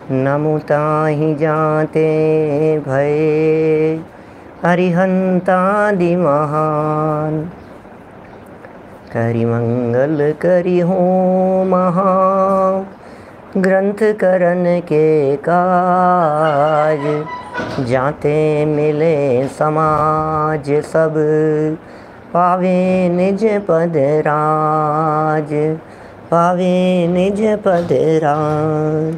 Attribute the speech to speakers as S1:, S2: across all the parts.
S1: नमु ताहि जाते भये अरिहंतादि महान। करि मंगल करि हो महा ग्रंथ करन के काज। जाते मिले समाज सब पावे निज पद राज। पावे निज पद राज।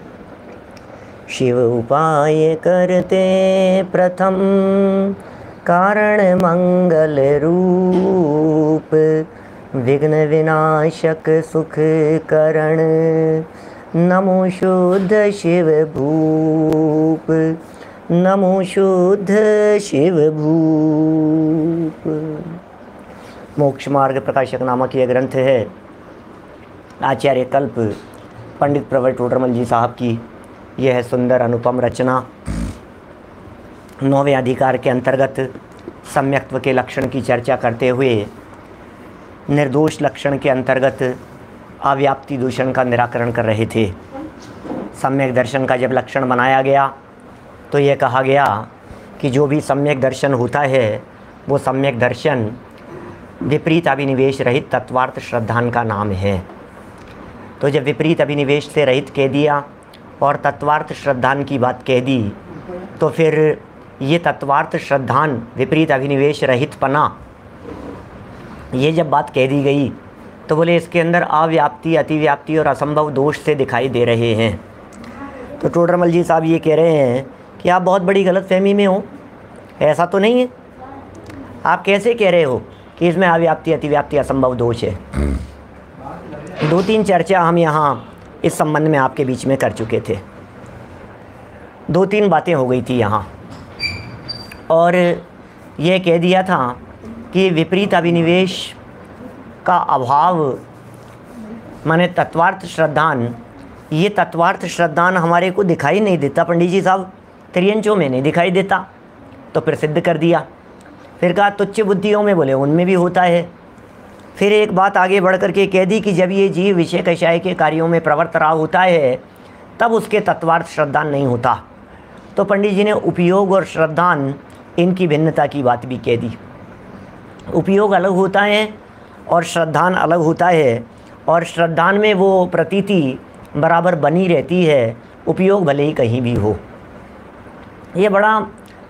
S1: शिव उपाय करते प्रथम कारण मंगल रूप। विघ्न विनाशक सुख करण नमो शुद्ध शिव भूप। नमो शुद्ध शिव भूप। मोक्ष मार्ग प्रकाशक नामक यह ग्रंथ है आचार्य कल्प पंडित प्रवर टोडरमल जी साहब की। यह सुंदर अनुपम रचना 9वें अधिकार के अंतर्गत सम्यक्त्व के लक्षण की चर्चा करते हुए निर्दोष लक्षण के अंतर्गत अव्याप्ति दूषण का निराकरण कर रहे थे। सम्यक दर्शन का जब लक्षण बनाया गया तो यह कहा गया कि जो भी सम्यक दर्शन होता है वो सम्यक दर्शन विपरीत अभिनिवेश रहित तत्वार्थ श्रद्धान का नाम है। तो जब विपरीत अभिनिवेश से रहित कह दिया और तत्वार्थ श्रद्धान की बात कह दी तो फिर ये तत्वार्थ श्रद्धान विपरीत अभिनिवेश रहित पना, ये जब बात कह दी गई तो बोले इसके अंदर अव्याप्ति, अतिव्याप्ति और असंभव दोष से दिखाई दे रहे हैं। तो टोडरमल जी साहब ये कह रहे हैं कि आप बहुत बड़ी गलतफहमी में हो, ऐसा तो नहीं है। आप कैसे कह रहे हो कि इसमें अव्याप्ति, अतिव्याप्ति, असंभव दोष है। 2-3 चर्चा हम यहाँ इस संबंध में आपके बीच में कर चुके थे। 2-3 बातें हो गई थी यहाँ और यह कह दिया था कि विपरीत अभिनिवेश का अभाव माने तत्वार्थ श्रद्धान, ये तत्वार्थ श्रद्धान हमारे को दिखाई नहीं देता पंडित जी साहब, त्रियंचों में नहीं दिखाई देता। तो फिर सिद्ध कर दिया। फिर कहा तुच्छ बुद्धियों में, बोले उनमें भी होता है। फिर एक बात आगे बढ़ कर के कह दी कि जब ये जीव विषय कषाय के कार्यों में प्रवृत्त रहा होता है तब उसके तत्वार्थ श्रद्धान नहीं होता। तो पंडित जी ने उपयोग और श्रद्धान इनकी भिन्नता की बात भी कह दी। उपयोग अलग होता है और श्रद्धान अलग होता है, और श्रद्धान में वो प्रतीति बराबर बनी रहती है, उपयोग भले ही कहीं भी हो। ये बड़ा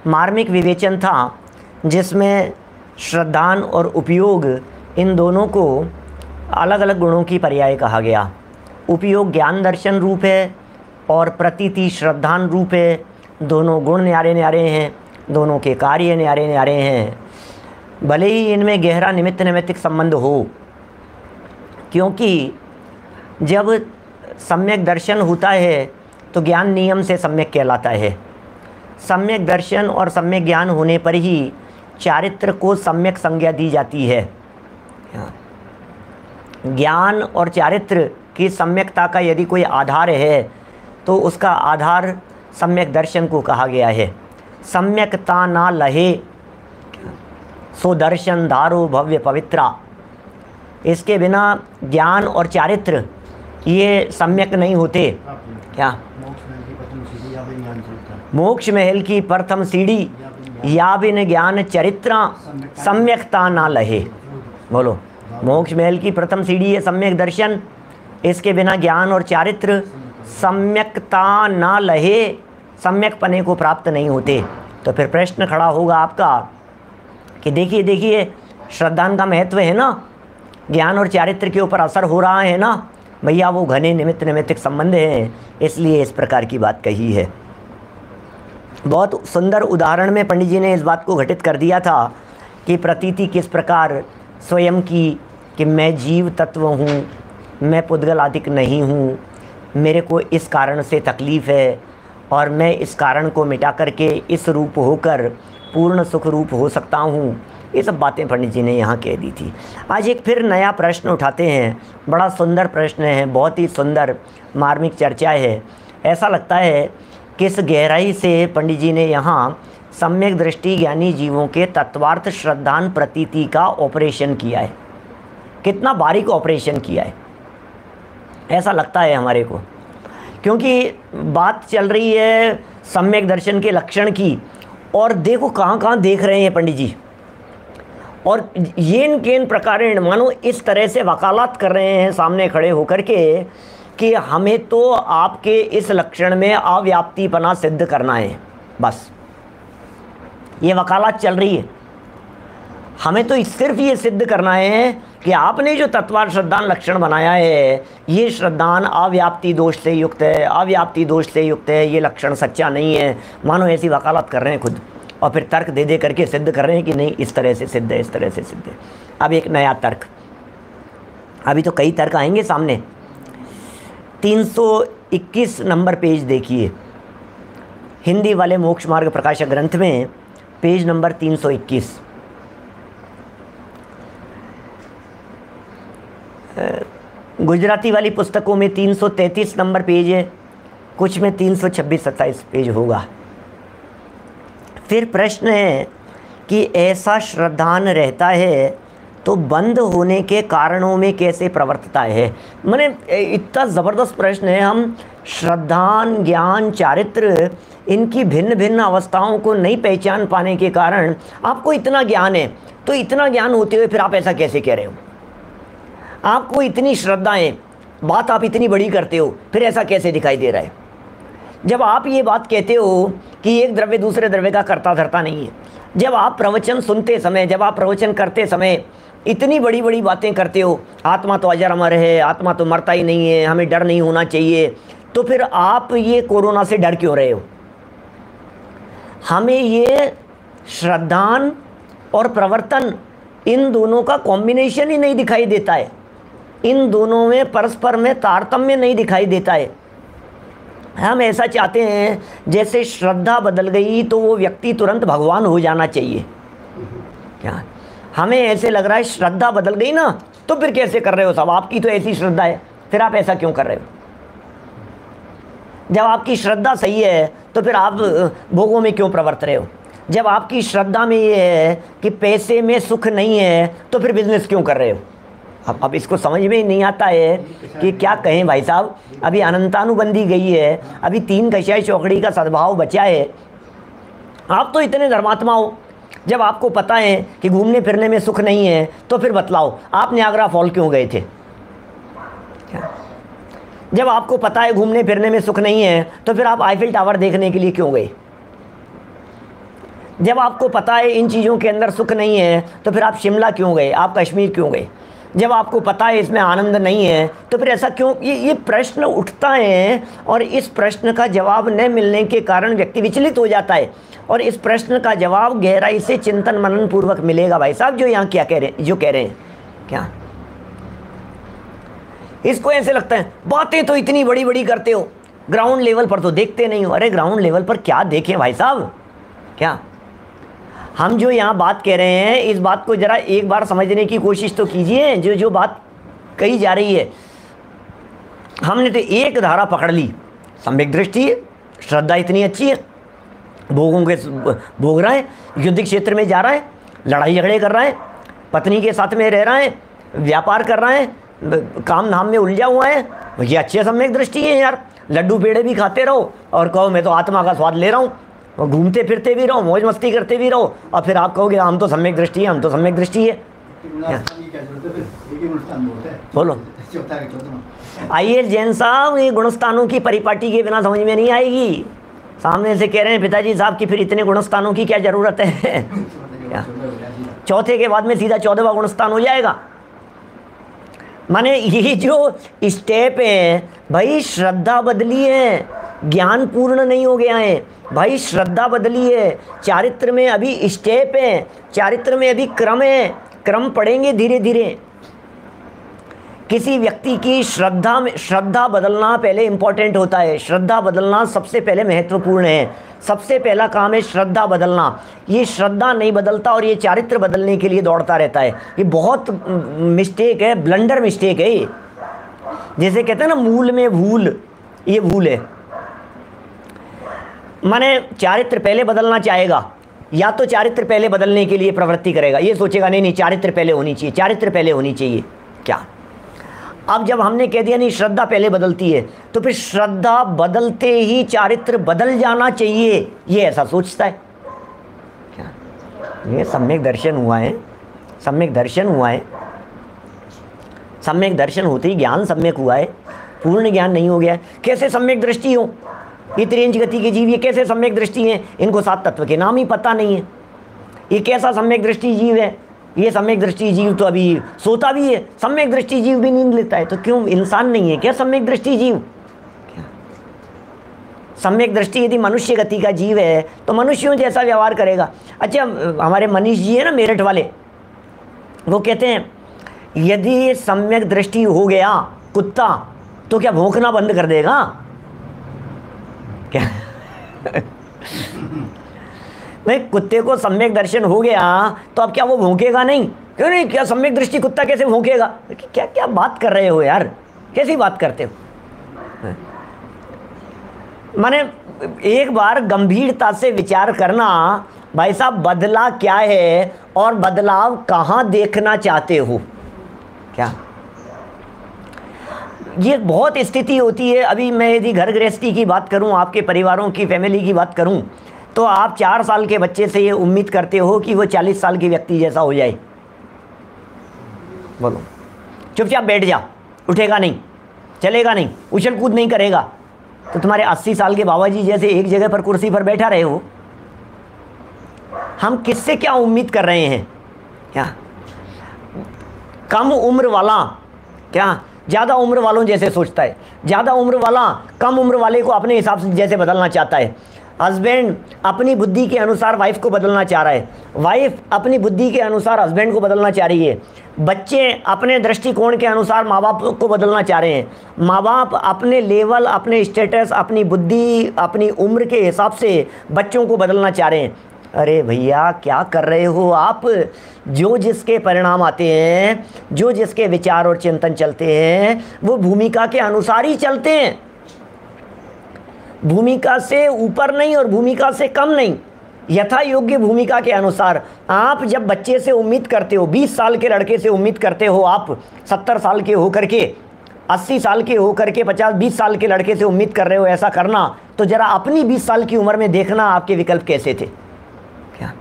S1: मार्मिक विवेचन था जिसमें श्रद्धान और उपयोग इन दोनों को अलग अलग गुणों की पर्याय कहा गया। उपयोग ज्ञान दर्शन रूप है और प्रतीति श्रद्धान रूप है। दोनों गुण न्यारे न्यारे हैं, दोनों के कार्य न्यारे न्यारे हैं, भले ही इनमें गहरा निमित्त नैमित्तिक संबंध हो। क्योंकि जब सम्यक दर्शन होता है तो ज्ञान नियम से सम्यक कहलाता है। सम्यक दर्शन और सम्यक ज्ञान होने पर ही चारित्र को सम्यक संज्ञा दी जाती है। ज्ञान और चारित्र की सम्यकता का यदि कोई आधार है तो उसका आधार सम्यक दर्शन को कहा गया है। सम्यकता ना लहे सो दर्शन धारो भव्य पवित्रा। इसके बिना ज्ञान और चारित्र ये सम्यक नहीं होते। क्या मोक्ष महल की प्रथम सीढ़ी या बिन ज्ञान चरित्रा सम्यकता ना लहे। बोलो, मोक्ष महल की प्रथम सीढ़ी है सम्यक दर्शन, इसके बिना ज्ञान और चारित्र सम्यकता ना लहे, सम्यक पने को प्राप्त नहीं होते। तो फिर प्रश्न खड़ा होगा आपका कि देखिए देखिए श्रद्धान का महत्व है ना, ज्ञान और चारित्र के ऊपर असर हो रहा है ना भैया, वो घने निमित्त नैमित्तिक संबंध हैं, इसलिए इस प्रकार की बात कही है। बहुत सुंदर उदाहरण में पंडित जी ने इस बात को घटित कर दिया था कि प्रतीति किस प्रकार स्वयं की कि मैं जीव तत्व हूँ, मैं पुद्गल आदिक नहीं हूँ, मेरे को इस कारण से तकलीफ़ है और मैं इस कारण को मिटा करके इस रूप होकर पूर्ण सुख रूप हो सकता हूँ। ये सब बातें पंडित जी ने यहाँ कह दी थी। आज एक फिर नया प्रश्न उठाते हैं, बड़ा सुंदर प्रश्न है, बहुत ही सुंदर मार्मिक चर्चा है। ऐसा लगता है किस गहराई से पंडित जी ने यहाँ सम्यक दृष्टि ज्ञानी जीवों के तत्वार्थ श्रद्धान प्रतीति का ऑपरेशन किया है, कितना बारीक ऑपरेशन किया है, ऐसा लगता है हमारे को। क्योंकि बात चल रही है सम्यक दर्शन के लक्षण की, और देखो कहाँ कहाँ देख रहे हैं पंडित जी, और येन केन प्रकारेण मानो इस तरह से वकालत कर रहे हैं सामने खड़े होकर के कि हमें तो आपके इस लक्षण में अव्याप्तिपना सिद्ध करना है, बस ये वकालत चल रही है। हमें तो सिर्फ ये सिद्ध करना है कि आपने जो तत्वार्थ श्रद्धान लक्षण बनाया है, ये श्रद्धान अव्याप्ति दोष से युक्त है, अव्याप्ति दोष से युक्त है, ये लक्षण सच्चा नहीं है, मानो ऐसी वकालत कर रहे हैं खुद, और फिर तर्क दे दे करके सिद्ध कर रहे हैं कि नहीं इस तरह से सिद्ध है, इस तरह से सिद्ध है। अब एक नया तर्क, अभी तो कई तर्क आएंगे सामने। 321 नंबर पेज देखिए, हिंदी वाले मोक्ष मार्ग प्रकाशक ग्रंथ में पेज नंबर 321। गुजराती वाली पुस्तकों में 333 नंबर पेज है, कुछ में 326-27 पेज होगा। फिर प्रश्न है कि ऐसा श्रद्धान रहता है तो बंद होने के कारणों में कैसे प्रवर्तता है। मैंने इतना ज़बरदस्त प्रश्न है। हम श्रद्धान, ज्ञान, चारित्र, इनकी भिन्न भिन्न अवस्थाओं को नहीं पहचान पाने के कारण आपको इतना ज्ञान है, तो इतना ज्ञान होते हुए फिर आप ऐसा कैसे कह रहे हो? आपको इतनी श्रद्धाएं, बात आप इतनी बड़ी करते हो, फिर ऐसा कैसे दिखाई दे रहा है? जब आप ये बात कहते हो कि एक द्रव्य दूसरे द्रव्य का कर्ता धर्ता नहीं है, जब आप प्रवचन सुनते समय, जब आप प्रवचन करते समय इतनी बड़ी बड़ी बातें करते हो, आत्मा तो अजर अमर है, आत्मा तो मरता ही नहीं है, हमें डर नहीं होना चाहिए, तो फिर आप ये कोरोना से डर क्यों रहे हो? हमें ये श्रद्धान और प्रवर्तन, इन दोनों का कॉम्बिनेशन ही नहीं दिखाई देता है, इन दोनों में परस्पर में तारतम्य नहीं दिखाई देता है। हम ऐसा चाहते हैं जैसे श्रद्धा बदल गई तो वो व्यक्ति तुरंत भगवान हो जाना चाहिए। क्या हमें ऐसे लग रहा है श्रद्धा बदल गई ना, तो फिर कैसे कर रहे हो साहब, आपकी तो ऐसी श्रद्धा है, फिर आप ऐसा क्यों कर रहे हो? जब आपकी श्रद्धा सही है तो फिर आप भोगों में क्यों प्रवर्त रहे हो? जब आपकी श्रद्धा में ये है कि पैसे में सुख नहीं है, तो फिर बिजनेस क्यों कर रहे हो? अब इसको समझ में ही नहीं आता है कि क्या कहें भाई साहब। अभी अनंतानुबंधी गई है, अभी 3 कषाय चौकड़ी का सद्भाव बचा है। आप तो इतने धर्मात्मा हो, जब आपको पता है कि घूमने फिरने में सुख नहीं है, तो फिर बतलाओ आप नियाग्रा फॉल क्यों गए थे? जब आपको पता है घूमने फिरने में सुख नहीं है, तो फिर आप आईफिल टावर देखने के लिए क्यों गए? जब आपको पता है इन चीज़ों के अंदर सुख नहीं है, तो फिर आप शिमला क्यों गए, आप कश्मीर क्यों गए? जब आपको पता है इसमें आनंद नहीं है, तो फिर ऐसा क्यों? ये प्रश्न उठता है, और इस प्रश्न का जवाब न मिलने के कारण व्यक्ति विचलित हो जाता है, और इस प्रश्न का जवाब गहराई से चिंतन मनन पूर्वक मिलेगा भाई साहब। जो यहाँ क्या कह रहे हैं, जो कह रहे हैं क्या, इसको ऐसे लगता है बातें तो इतनी बड़ी बड़ी करते हो, ग्राउंड लेवल पर तो देखते नहीं हो। अरे ग्राउंड लेवल पर क्या देखें भाई साहब? क्या हम जो यहाँ बात कह रहे हैं, इस बात को ज़रा एक बार समझने की कोशिश तो कीजिए। जो बात कही जा रही है, हमने तो एक धारा पकड़ ली, सम्यक दृष्टि है, श्रद्धा इतनी अच्छी है, भोगों के भोग रहा है, युद्ध क्षेत्र में जा रहा है, लड़ाई झगड़े कर रहा है, पत्नी के साथ में रह रहा है, व्यापार कर रहा है, काम धाम में उलझा हुआ है, ये अच्छे सम्यक दृष्टि है यार। लड्डू पेड़े भी खाते रहो और कहो मैं तो आत्मा का स्वाद ले रहा हूँ, और घूमते फिरते भी रहो, मौज मस्ती करते भी रहो, और फिर आप कहोगे हम तो सम्यक दृष्टि है, हम तो सम्यक दृष्टि है। बोलो आइए जैन साहब, ये गुणस्थानों की परिपाटी के बिना समझ में नहीं आएगी। सामने से कह रहे हैं पिताजी साहब कि फिर इतने गुणस्थानों की क्या जरूरत है? चौथे के बाद में सीधा 14वां गुणस्थान हो जाएगा। माने ये जो स्टेप है भाई, श्रद्धा बदली है, ज्ञान पूर्ण नहीं हो गया है भाई, श्रद्धा बदली है। चारित्र में अभी स्टेप है, चारित्र में अभी क्रम है, क्रम पढ़ेंगे धीरे धीरे। किसी व्यक्ति की श्रद्धा बदलना पहले इंपॉर्टेंट होता है, श्रद्धा बदलना सबसे पहले महत्वपूर्ण है, सबसे पहला काम है श्रद्धा बदलना। ये श्रद्धा नहीं बदलता और ये चारित्र बदलने के लिए दौड़ता रहता है, ये बहुत मिस्टेक है, ब्लंडर मिस्टेक है ये। जैसे कहते हैं ना मूल में भूल, ये भूल है। माने चारित्र पहले बदलना चाहेगा, या तो चारित्र पहले बदलने के लिए प्रवृत्ति करेगा, ये सोचेगा नहीं नहीं चारित्र पहले होनी चाहिए, चारित्र पहले होनी चाहिए। क्या अब जब हमने कह दिया नहीं श्रद्धा पहले बदलती है, तो फिर श्रद्धा बदलते ही चारित्र बदल जाना चाहिए, ये ऐसा सोचता है क्या? ये सम्यक दर्शन हुआ है, सम्यक दर्शन हुआ है, सम्यक दर्शन होते ही ज्ञान सम्यक हुआ है, पूर्ण ज्ञान नहीं हो गया है। कैसे सम्यक दृष्टि हो? ये त्रियंच गति के जीव ये कैसे सम्यक दृष्टि हैं? इनको सात तत्व के नाम ही पता नहीं है। ये कैसा सम्यक दृष्टि जीव है? ये सम्यक दृष्टि जीव तो अभी सोता भी है, सम्यक दृष्टि जीव भी नींद लेता है, तो क्यों इंसान नहीं है क्या सम्यक दृष्टि जीव? क्या सम्यक दृष्टि यदि मनुष्य गति का जीव है तो मनुष्यों जैसा व्यवहार करेगा। अच्छा, हमारे मनीष जी है ना मेरठ वाले, वो कहते हैं यदि सम्यक दृष्टि हो गया कुत्ता तो क्या भौंकना बंद कर देगा क्या? नहीं, कुत्ते को सम्यक दर्शन हो गया तो अब क्या वो भौंकेगा नहीं? क्यों नहीं? क्या सम्यक दृष्टि कुत्ता कैसे भौंकेगा? क्या क्या बात कर रहे हो यार, कैसी बात करते हो? माने एक बार गंभीरता से विचार करना, भाई साहब बदला क्या है और बदलाव कहाँ देखना चाहते हो क्या? ये बहुत स्थिति होती है। अभी मैं यदि घर गृहस्थी की बात करूं, आपके परिवारों की, फैमिली की बात करूं, तो आप 4 साल के बच्चे से ये उम्मीद करते हो कि वो 40 साल के व्यक्ति जैसा हो जाए। बोलो, चुपचाप बैठ जा, उठेगा नहीं, चलेगा नहीं, उछल कूद नहीं करेगा, तो तुम्हारे 80 साल के बाबा जी जैसे एक जगह पर कुर्सी पर बैठा रहे हो। हम किससे क्या उम्मीद कर रहे हैं क्या? कम उम्र वाला क्या ज़्यादा उम्र वालों जैसे सोचता है, ज़्यादा उम्र वाला कम उम्र वाले को अपने हिसाब से जैसे बदलना चाहता है। हस्बैंड अपनी बुद्धि के अनुसार वाइफ को बदलना चाह रहा है, वाइफ अपनी बुद्धि के अनुसार हस्बैंड को बदलना चाह रही है, बच्चे अपने दृष्टिकोण के अनुसार माँ बाप को बदलना चाह रहे हैं, माँ बाप अपने लेवल, अपने स्टेटस, अपनी बुद्धि, अपनी उम्र के हिसाब से बच्चों को बदलना चाह रहे हैं। अरे भैया क्या कर रहे हो आप? जो जिसके परिणाम आते हैं, जो जिसके विचार और चिंतन चलते हैं, वो भूमिका के अनुसार ही चलते हैं, भूमिका से ऊपर नहीं और भूमिका से कम नहीं, यथा योग्य भूमिका के अनुसार। आप जब बच्चे से उम्मीद करते हो, 20 साल के लड़के से उम्मीद करते हो, आप 70 साल के होकर के, 80 साल के होकर के 20 साल के लड़के से उम्मीद कर रहे हो ऐसा करना, तो जरा अपनी 20 साल की उम्र में देखना आपके विकल्प कैसे थे। क्या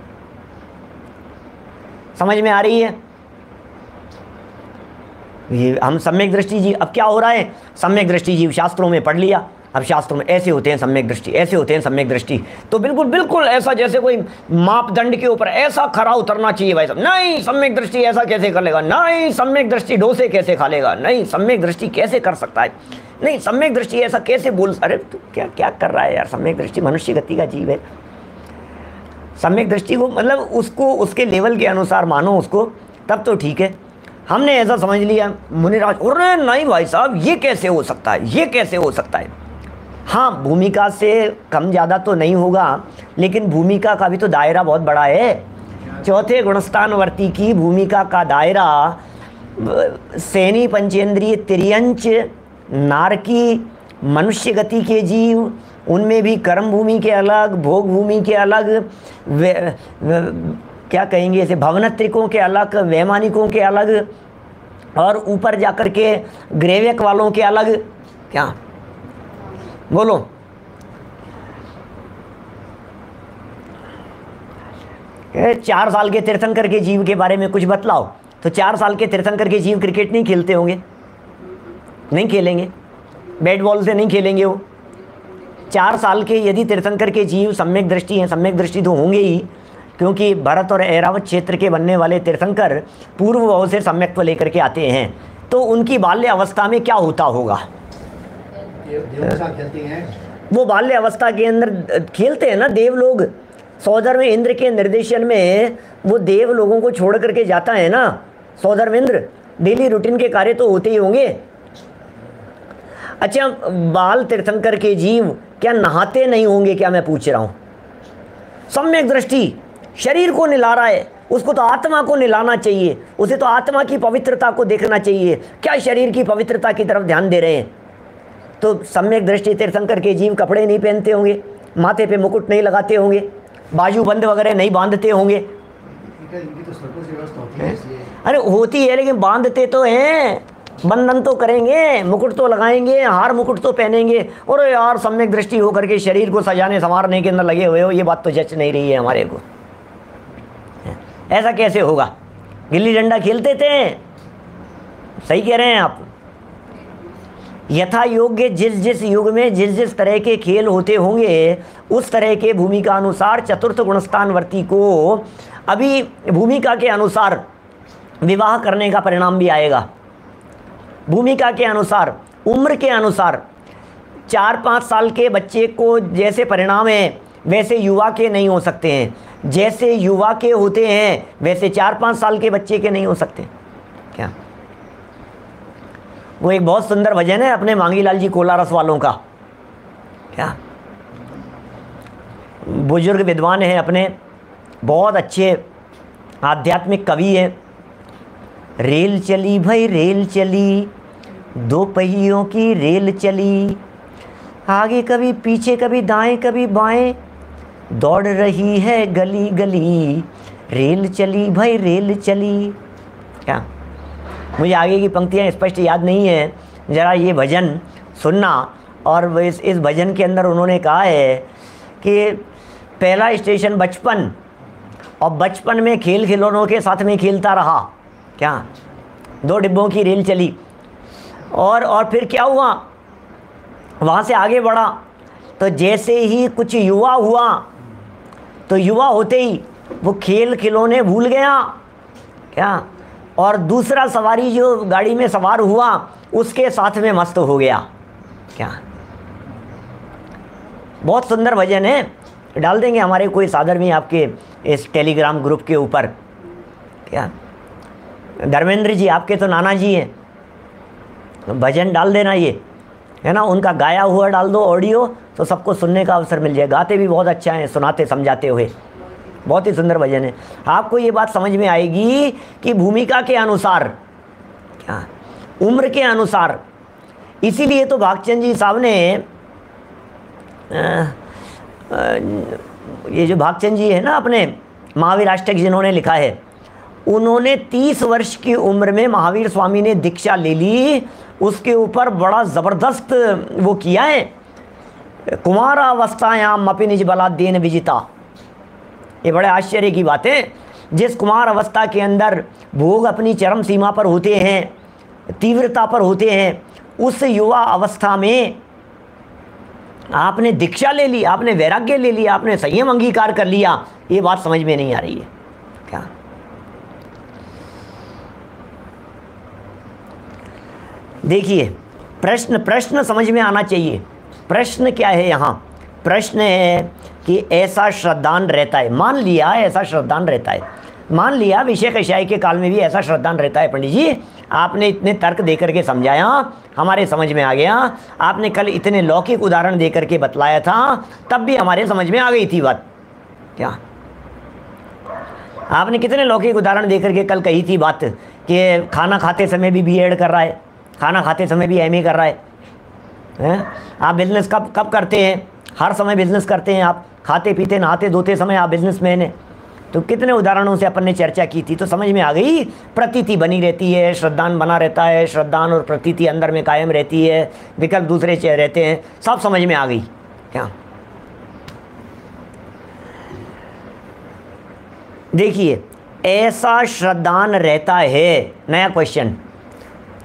S1: समझ में आ रही है? ये हम सम्यक दृष्टि जीव, अब क्या हो रहा है? सम्यक दृष्टि जीव शास्त्रों में पढ़ लिया, अब शास्त्रों में ऐसे होते हैं सम्यक दृष्टि, ऐसे होते हैं सम्यक दृष्टि, तो बिल्कुल बिल्कुल ऐसा जैसे कोई मापदंड के ऊपर ऐसा खरा उतरना चाहिए भाई साहब। नहीं, सम्यक दृष्टि ऐसा कैसे कर लेगा? नहीं, सम्यक दृष्टि डोसे कैसे खा लेगा? नहीं, सम्यक दृष्टि कैसे कर सकता है? नहीं, सम्यक दृष्टि ऐसा कैसे बोल, अरे तू क्या क्या कर रहा है यार? सम्यक दृष्टि मनुष्य गति का जीव है। सम्यक दृष्टि को मतलब उसको उसके लेवल के अनुसार मानो उसको, तब तो ठीक है। हमने ऐसा समझ लिया मुनिराज, अरे नहीं भाई साहब ये कैसे हो सकता है, ये कैसे हो सकता है? हाँ, भूमिका से कम ज़्यादा तो नहीं होगा, लेकिन भूमिका का भी तो दायरा बहुत बड़ा है। चौथे गुणस्थानवर्ती की भूमिका का दायरा सैनी, पंचेंद्रिय, तिर्यंच, नारकी, मनुष्य गति के जीव, उनमें भी कर्म भूमि के अलग, भोग भूमि के अलग, क्या कहेंगे इसे, भवनत्रिकों के अलग, वैमानिकों के अलग, और ऊपर जाकर के ग्रेवक वालों के अलग। क्या बोलो? ये 4 साल के तीर्थंकर के जीव के बारे में कुछ बतलाओ। तो 4 साल के तीर्थंकर के जीव क्रिकेट नहीं खेलते होंगे, नहीं खेलेंगे, बैट बॉल से नहीं खेलेंगे वो। 4 साल के यदि तीर्थंकर के जीव सम्यक दृष्टि हैं, सम्यक दृष्टि तो होंगे ही, क्योंकि भरत और ऐरावत क्षेत्र के बनने वाले तीर्थंकर पूर्व भाव से सम्यक को लेकर के आते हैं, तो उनकी बाल्य अवस्था में क्या होता होगा? वो बाल्य अवस्था के अंदर खेलते हैं ना देव लोग। सौधर्म इंद्र के निर्देशन में वो देव लोगों को छोड़ करके जाता है ना सौधर्म इंद्र, डेली रूटीन के कार्य तो होते ही होंगे। अच्छा, बाल तीर्थंकर के जीव क्या नहाते नहीं होंगे क्या, मैं पूछ रहा हूँ? सम्यक दृष्टि शरीर को निला रहा है, उसको तो आत्मा को निलाना चाहिए, उसे तो आत्मा की पवित्रता को देखना चाहिए, क्या शरीर की पवित्रता की तरफ ध्यान दे रहे हैं? तो सम्यक दृष्टि तीर्थंकर के जीव कपड़े नहीं पहनते होंगे, माथे पे मुकुट नहीं लगाते होंगे, बाजूबंद वगैरह नहीं बांधते होंगे।
S2: इनकी तो सर्पों से व्यवस्था होती है इसलिए।
S1: अरे होती है, लेकिन बांधते तो हैं, बंधन तो करेंगे, मुकुट तो लगाएंगे, हार मुकुट तो पहनेंगे, और यार सम्यक दृष्टि होकर के शरीर को सजाने संवारने के अंदर लगे हुए हो, ये बात तो जच नहीं रही है हमारे को। ऐसा कैसे होगा? गिल्ली डंडा खेलते थे, सही कह रहे हैं आप। यथा योग्य जिस जिस युग में जिस जिस तरह के खेल होते होंगे, उस तरह के भूमिका अनुसार चतुर्थ गुणस्थानवर्ती को अभी भूमिका के अनुसार विवाह करने का परिणाम भी आएगा। भूमिका के अनुसार, उम्र के अनुसार 4-5 साल के बच्चे को जैसे परिणाम है वैसे युवा के नहीं हो सकते हैं, जैसे युवा के होते हैं वैसे 4-5 साल के बच्चे के नहीं हो सकते। क्या वो एक बहुत सुंदर भजन है अपने मांगीलाल जी कोलारस वालों का, क्या बुजुर्ग विद्वान हैं अपने, बहुत अच्छे आध्यात्मिक कवि हैं। रेल चली भाई रेल चली, 2 पहियों की रेल चली, आगे कभी पीछे कभी दाएं कभी बाएं, दौड़ रही है गली गली, रेल चली भाई रेल चली। क्या मुझे आगे की पंक्तियाँ स्पष्ट याद नहीं है, ज़रा ये भजन सुनना। और इस भजन के अंदर उन्होंने कहा है कि पहला स्टेशन बचपन, और बचपन में खेल खिलौनों के साथ में खेलता रहा। क्या 2 डिब्बों की रेल चली, और फिर क्या हुआ, वहाँ से आगे बढ़ा तो जैसे ही कुछ युवा हुआ तो युवा होते ही वो खेल खिलौने भूल गया। क्या और दूसरा सवारी जो गाड़ी में सवार हुआ उसके साथ में मस्त हो गया। क्या बहुत सुंदर भजन है, डाल देंगे हमारे कोई सादर में आपके इस टेलीग्राम ग्रुप के ऊपर। क्या धर्मेंद्र जी आपके तो नाना जी हैं, भजन डाल देना, ये है ना, उनका गाया हुआ डाल दो ऑडियो, तो सबको सुनने का अवसर मिल जाए। गाते भी बहुत अच्छा है, सुनाते समझाते हुए, बहुत ही सुंदर भजन है। आपको ये बात समझ में आएगी कि भूमिका के अनुसार, क्या उम्र के अनुसार, इसीलिए तो भागचंद जी साहब ने ये जो भागचंद जी है ना अपने महावीर अष्टक जिन्होंने लिखा है, उन्होंने 30 वर्ष की उम्र में महावीर स्वामी ने दीक्षा ले ली, उसके ऊपर बड़ा ज़बरदस्त वो किया है, कुमारावस्थायाम अपि निज बलाद्येन विजिता। ये बड़े आश्चर्य की बात है। जिस कुमार अवस्था के अंदर भोग अपनी चरम सीमा पर होते हैं, तीव्रता पर होते हैं, उस युवा अवस्था में आपने दीक्षा ले ली, आपने वैराग्य ले लिया, आपने संयम अंगीकार कर लिया, ये बात समझ में नहीं आ रही है। क्या देखिए, प्रश्न समझ में आना चाहिए। प्रश्न क्या है यहाँ? प्रश्न है कि ऐसा श्रद्धान रहता है, मान लिया ऐसा श्रद्धान रहता है, मान लिया विषय कषाय के काल में भी ऐसा श्रद्धान रहता है। पंडित जी आपने इतने तर्क दे करके समझाया, हमारे समझ में आ गया। आपने कल इतने लौकिक उदाहरण दे करके बतलाया था, तब भी हमारे समझ में आ गई थी बात। क्या आपने कितने लौकिक उदाहरण दे करके कल कही थी बात कि खाना खाते समय भी बीएड कर रहा है, खाना खाते समय भी एमए कर रहा है? आप बिजनेस कब करते हैं? हर समय बिजनेस करते हैं आप, खाते पीते नहाते धोते समय आप बिजनेसमैन हैं। तो कितने उदाहरणों से अपन ने चर्चा की थी, तो समझ में आ गई। प्रतीति बनी रहती है, श्रद्धान बना रहता है, श्रद्धान और प्रतीति अंदर में कायम रहती है, विकल्प दूसरे रहते हैं, सब समझ में आ गई। क्या देखिए, ऐसा श्रद्धान रहता है, नया क्वेश्चन,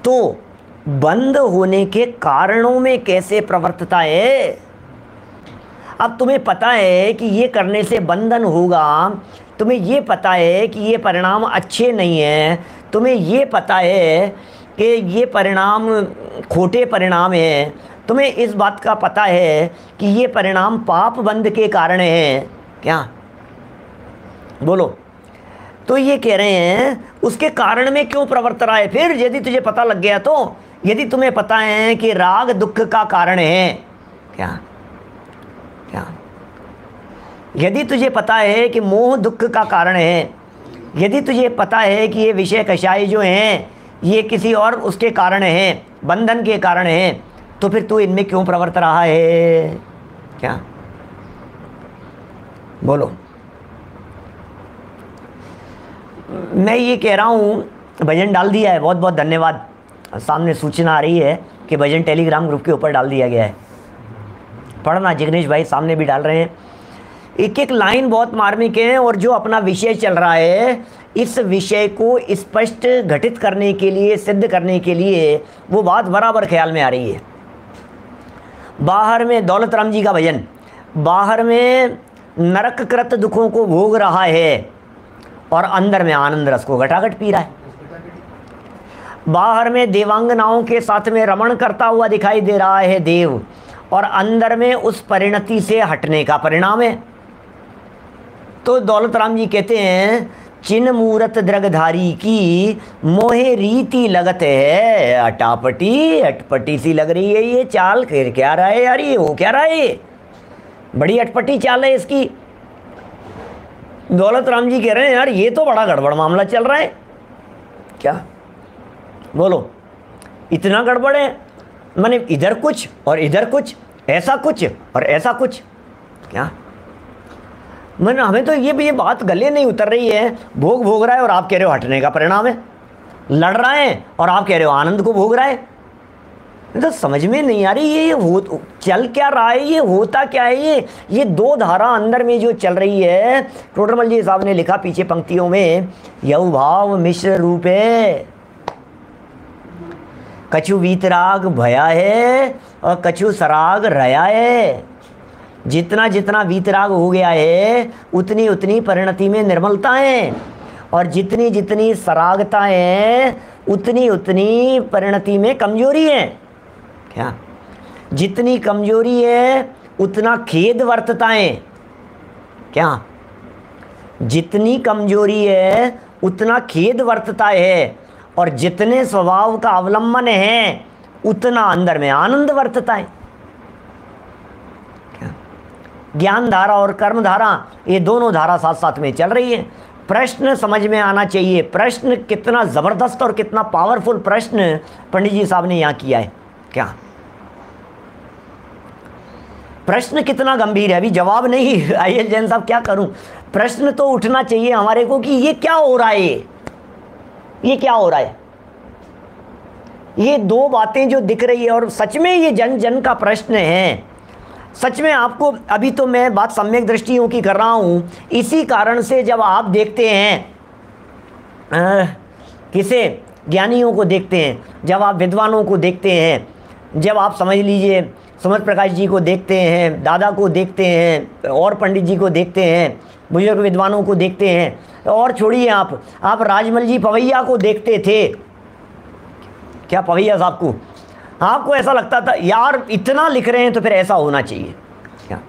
S1: तो बंद होने के कारणों में कैसे प्रवर्तता है? अब तुम्हें पता है कि ये करने से बंधन होगा, तुम्हें ये पता है कि ये परिणाम अच्छे नहीं हैं, तुम्हें ये पता है कि ये परिणाम खोटे परिणाम हैं, तुम्हें इस बात का पता है कि ये परिणाम पाप बंध के कारण हैं। क्या बोलो? तो ये कह रहे हैं उसके कारण में क्यों प्रवर्त रहा है? फिर यदि तुझे पता लग गया तो, यदि तुम्हें पता है कि राग दुख का कारण है, क्या क्या यदि तुझे पता है कि मोह दुख का कारण है, यदि तुझे पता है कि ये विषय कषाय जो हैं ये किसी और उसके कारण हैं, बंधन के कारण हैं, तो फिर तू इनमें क्यों प्रवर्त रहा है? क्या बोलो? मैं ये कह रहा हूँ, भजन डाल दिया है, बहुत बहुत धन्यवाद। सामने सूचना आ रही है कि भजन टेलीग्राम ग्रुप के ऊपर डाल दिया गया है, पढ़ना। जिग्नेश भाई सामने भी डाल रहे हैं। एक एक लाइन बहुत मार्मिक है, और जो अपना विषय चल रहा है, इस विषय को स्पष्ट घटित करने के लिए, सिद्ध करने के लिए वो बात बराबर ख्याल में आ रही है। बाहर में दौलत राम जी का भजन, बाहर में नरक कृत दुखों को भोग रहा है और अंदर में आनंद रस को घटाघट पी रहा है। बाहर में देवांगनाओं के साथ में रमण करता हुआ दिखाई दे रहा है देव, और अंदर में उस परिणति से हटने का परिणाम है। तो दौलत राम जी कहते हैं, चिन्ह मूरत द्रगधारी की मोहे रीति लगत है, अटापटी अटपटी सी लग रही है ये चाल। क्या रहा है यार, ये हो क्या रहा है, ये बड़ी अटपटी चाल है इसकी। दौलत राम जी कह रहे हैं यार ये तो बड़ा गड़बड़ मामला चल रहा है। क्या बोलो, इतना गड़बड़ है, माने इधर कुछ और इधर कुछ, ऐसा कुछ और ऐसा कुछ। क्या मैंने, हमें तो ये बात गले नहीं उतर रही है। भोग रहा है और आप कह रहे हो हटने का परिणाम है, लड़ रहा है और आप कह रहे हो आनंद को भोग रहा है। तो समझ में नहीं आ रही ये हो चल क्या रहा है, ये होता क्या है। ये दो धारा अंदर में जो चल रही है। टोडरमल जी साहब ने लिखा पीछे पंक्तियों में, यऊ भाव मिश्र रूप है, कछु वीतराग भया है और कछु सराग रया है। जितना जितना वीतराग हो गया है उतनी उतनी परिणति में निर्मलता है, और जितनी जितनी सरागता है उतनी उतनी परिणति में कमजोरी है। क्या, जितनी कमजोरी है उतना खेद वर्तता है। क्या, जितनी कमजोरी है उतना खेद वर्तता है, और जितने स्वभाव का अवलंबन है उतना अंदर में आनंद वर्तता है। ज्ञान धारा और कर्म धारा, ये दोनों धारा साथ साथ में चल रही है। प्रश्न समझ में आना चाहिए, प्रश्न कितना ज़बरदस्त और कितना पावरफुल प्रश्न पंडित जी साहब ने यहाँ किया है। क्या प्रश्न कितना गंभीर है, अभी जवाब नहीं। आइए जैन साहब क्या करूं, प्रश्न तो उठना चाहिए हमारे को कि ये क्या हो रहा है, ये क्या हो रहा है। ये दो बातें जो दिख रही है, और सच में ये जन जन का प्रश्न है। सच में आपको, अभी तो मैं बात सम्यक दृष्टियों की कर रहा हूँ, इसी कारण से जब आप देखते हैं किसे ज्ञानियों को देखते हैं, जब आप विद्वानों को देखते हैं, जब आप समझ लीजिए सुमत प्रकाश जी को देखते हैं, दादा को देखते हैं, और पंडित जी को देखते हैं, बुजुर्ग विद्वानों को देखते हैं, और छोड़िए आप राजमल जी पवैया को देखते थे। क्या पवैया साहब को, आपको ऐसा लगता था यार इतना लिख रहे हैं तो फिर ऐसा होना चाहिए। क्या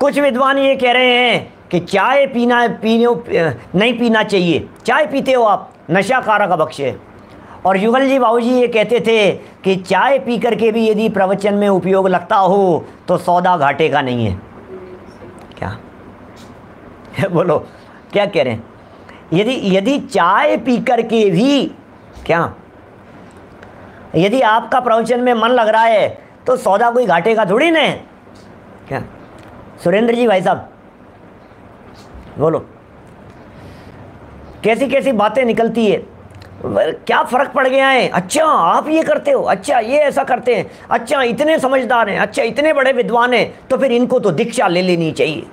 S1: कुछ विद्वान ये कह रहे हैं कि चाय नहीं पीना चाहिए, चाय पीते हो आप, नशा कारक भक्ष है। और युगल जी बाबू जी ये कहते थे कि चाय पी करके भी यदि प्रवचन में उपयोग लगता हो तो सौदा घाटे का नहीं है। क्या बोलो, क्या कह रहे हैं, यदि चाय पी करके भी, क्या यदि आपका प्रवचन में मन लग रहा है तो सौदा कोई घाटे का थोड़ी ना है। क्या सुरेंद्र जी भाई साहब बोलो, कैसी कैसी बातें निकलती है, क्या फ़र्क पड़ गया है। अच्छा आप ये करते हो, अच्छा ये ऐसा करते हैं, अच्छा इतने समझदार हैं, अच्छा इतने बड़े विद्वान हैं, तो फिर इनको तो दीक्षा ले लेनी चाहिए,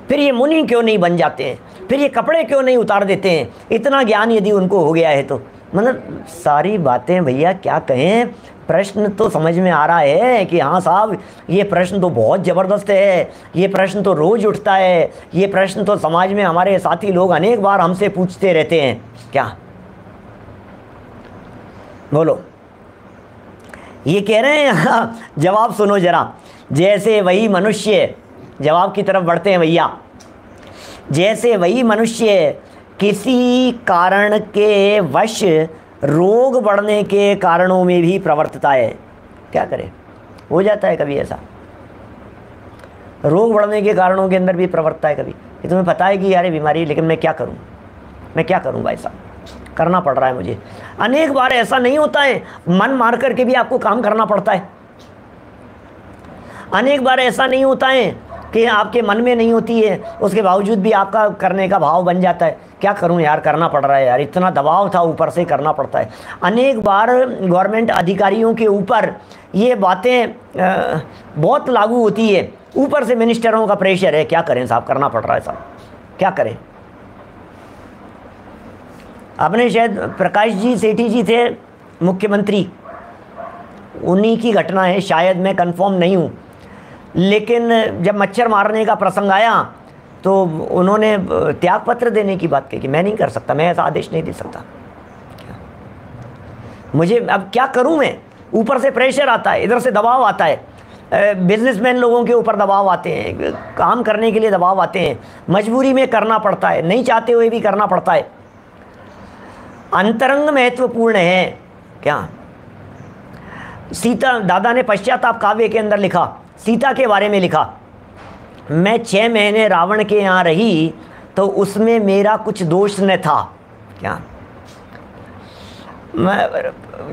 S1: फिर ये मुनि क्यों नहीं बन जाते हैं, फिर ये कपड़े क्यों नहीं उतार देते हैं, इतना ज्ञान यदि उनको हो गया है तो। मतलब सारी बातें भैया क्या कहें, प्रश्न तो समझ में आ रहा है कि हाँ साहब ये प्रश्न तो बहुत ज़बरदस्त है, ये प्रश्न तो रोज़ उठता है, ये प्रश्न तो समाज में हमारे साथी लोग अनेक बार हमसे पूछते रहते हैं। क्या बोलो, ये कह रहे हैं जवाब सुनो जरा, जैसे वही मनुष्य, जवाब की तरफ बढ़ते हैं भैया, जैसे वही मनुष्य किसी कारण के वश रोग बढ़ने के कारणों में भी प्रवर्तता है। क्या करें, हो जाता है कभी ऐसा, रोग बढ़ने के कारणों के अंदर भी प्रवर्तता है कभी। ये तुम्हें पता है कि यार बीमारी, लेकिन मैं क्या करूं, मैं क्या करूं भाई साहब, करना पड़ रहा है मुझे। अनेक बार ऐसा नहीं होता है, मन मार करके भी आपको काम करना पड़ता है। अनेक बार ऐसा नहीं होता है कि आपके मन में नहीं होती है, उसके बावजूद भी आपका करने का भाव बन जाता है। क्या करूं यार, करना पड़ रहा है यार, इतना दबाव था, ऊपर से करना पड़ता है। अनेक बार गवर्नमेंट अधिकारियों के ऊपर ये बातें बहुत लागू होती है, ऊपर से मिनिस्टरों का प्रेशर है, क्या करें साहब, करना पड़ रहा है साहब, क्या करें। अपने शायद प्रकाश जी सेठी जी थे मुख्यमंत्री, उन्हीं की घटना है शायद, मैं कंफर्म नहीं हूँ, लेकिन जब मच्छर मारने का प्रसंग आया तो उन्होंने त्याग पत्र देने की बात कही कि मैं नहीं कर सकता, मैं ऐसा आदेश नहीं दे सकता, मुझे अब क्या करूं मैं, ऊपर से प्रेशर आता है, इधर से दबाव आता है, बिजनेसमैन लोगों के ऊपर दबाव आते हैं, काम करने के लिए दबाव आते हैं, मजबूरी में करना पड़ता है, नहीं चाहते हुए भी करना पड़ता है। अंतरंग महत्वपूर्ण है क्या। सीता, दादा ने पश्चाताप काव्य के अंदर लिखा, सीता के बारे में लिखा, मैं 6 महीने रावण के यहाँ रही तो उसमें मेरा कुछ दोष न था क्या।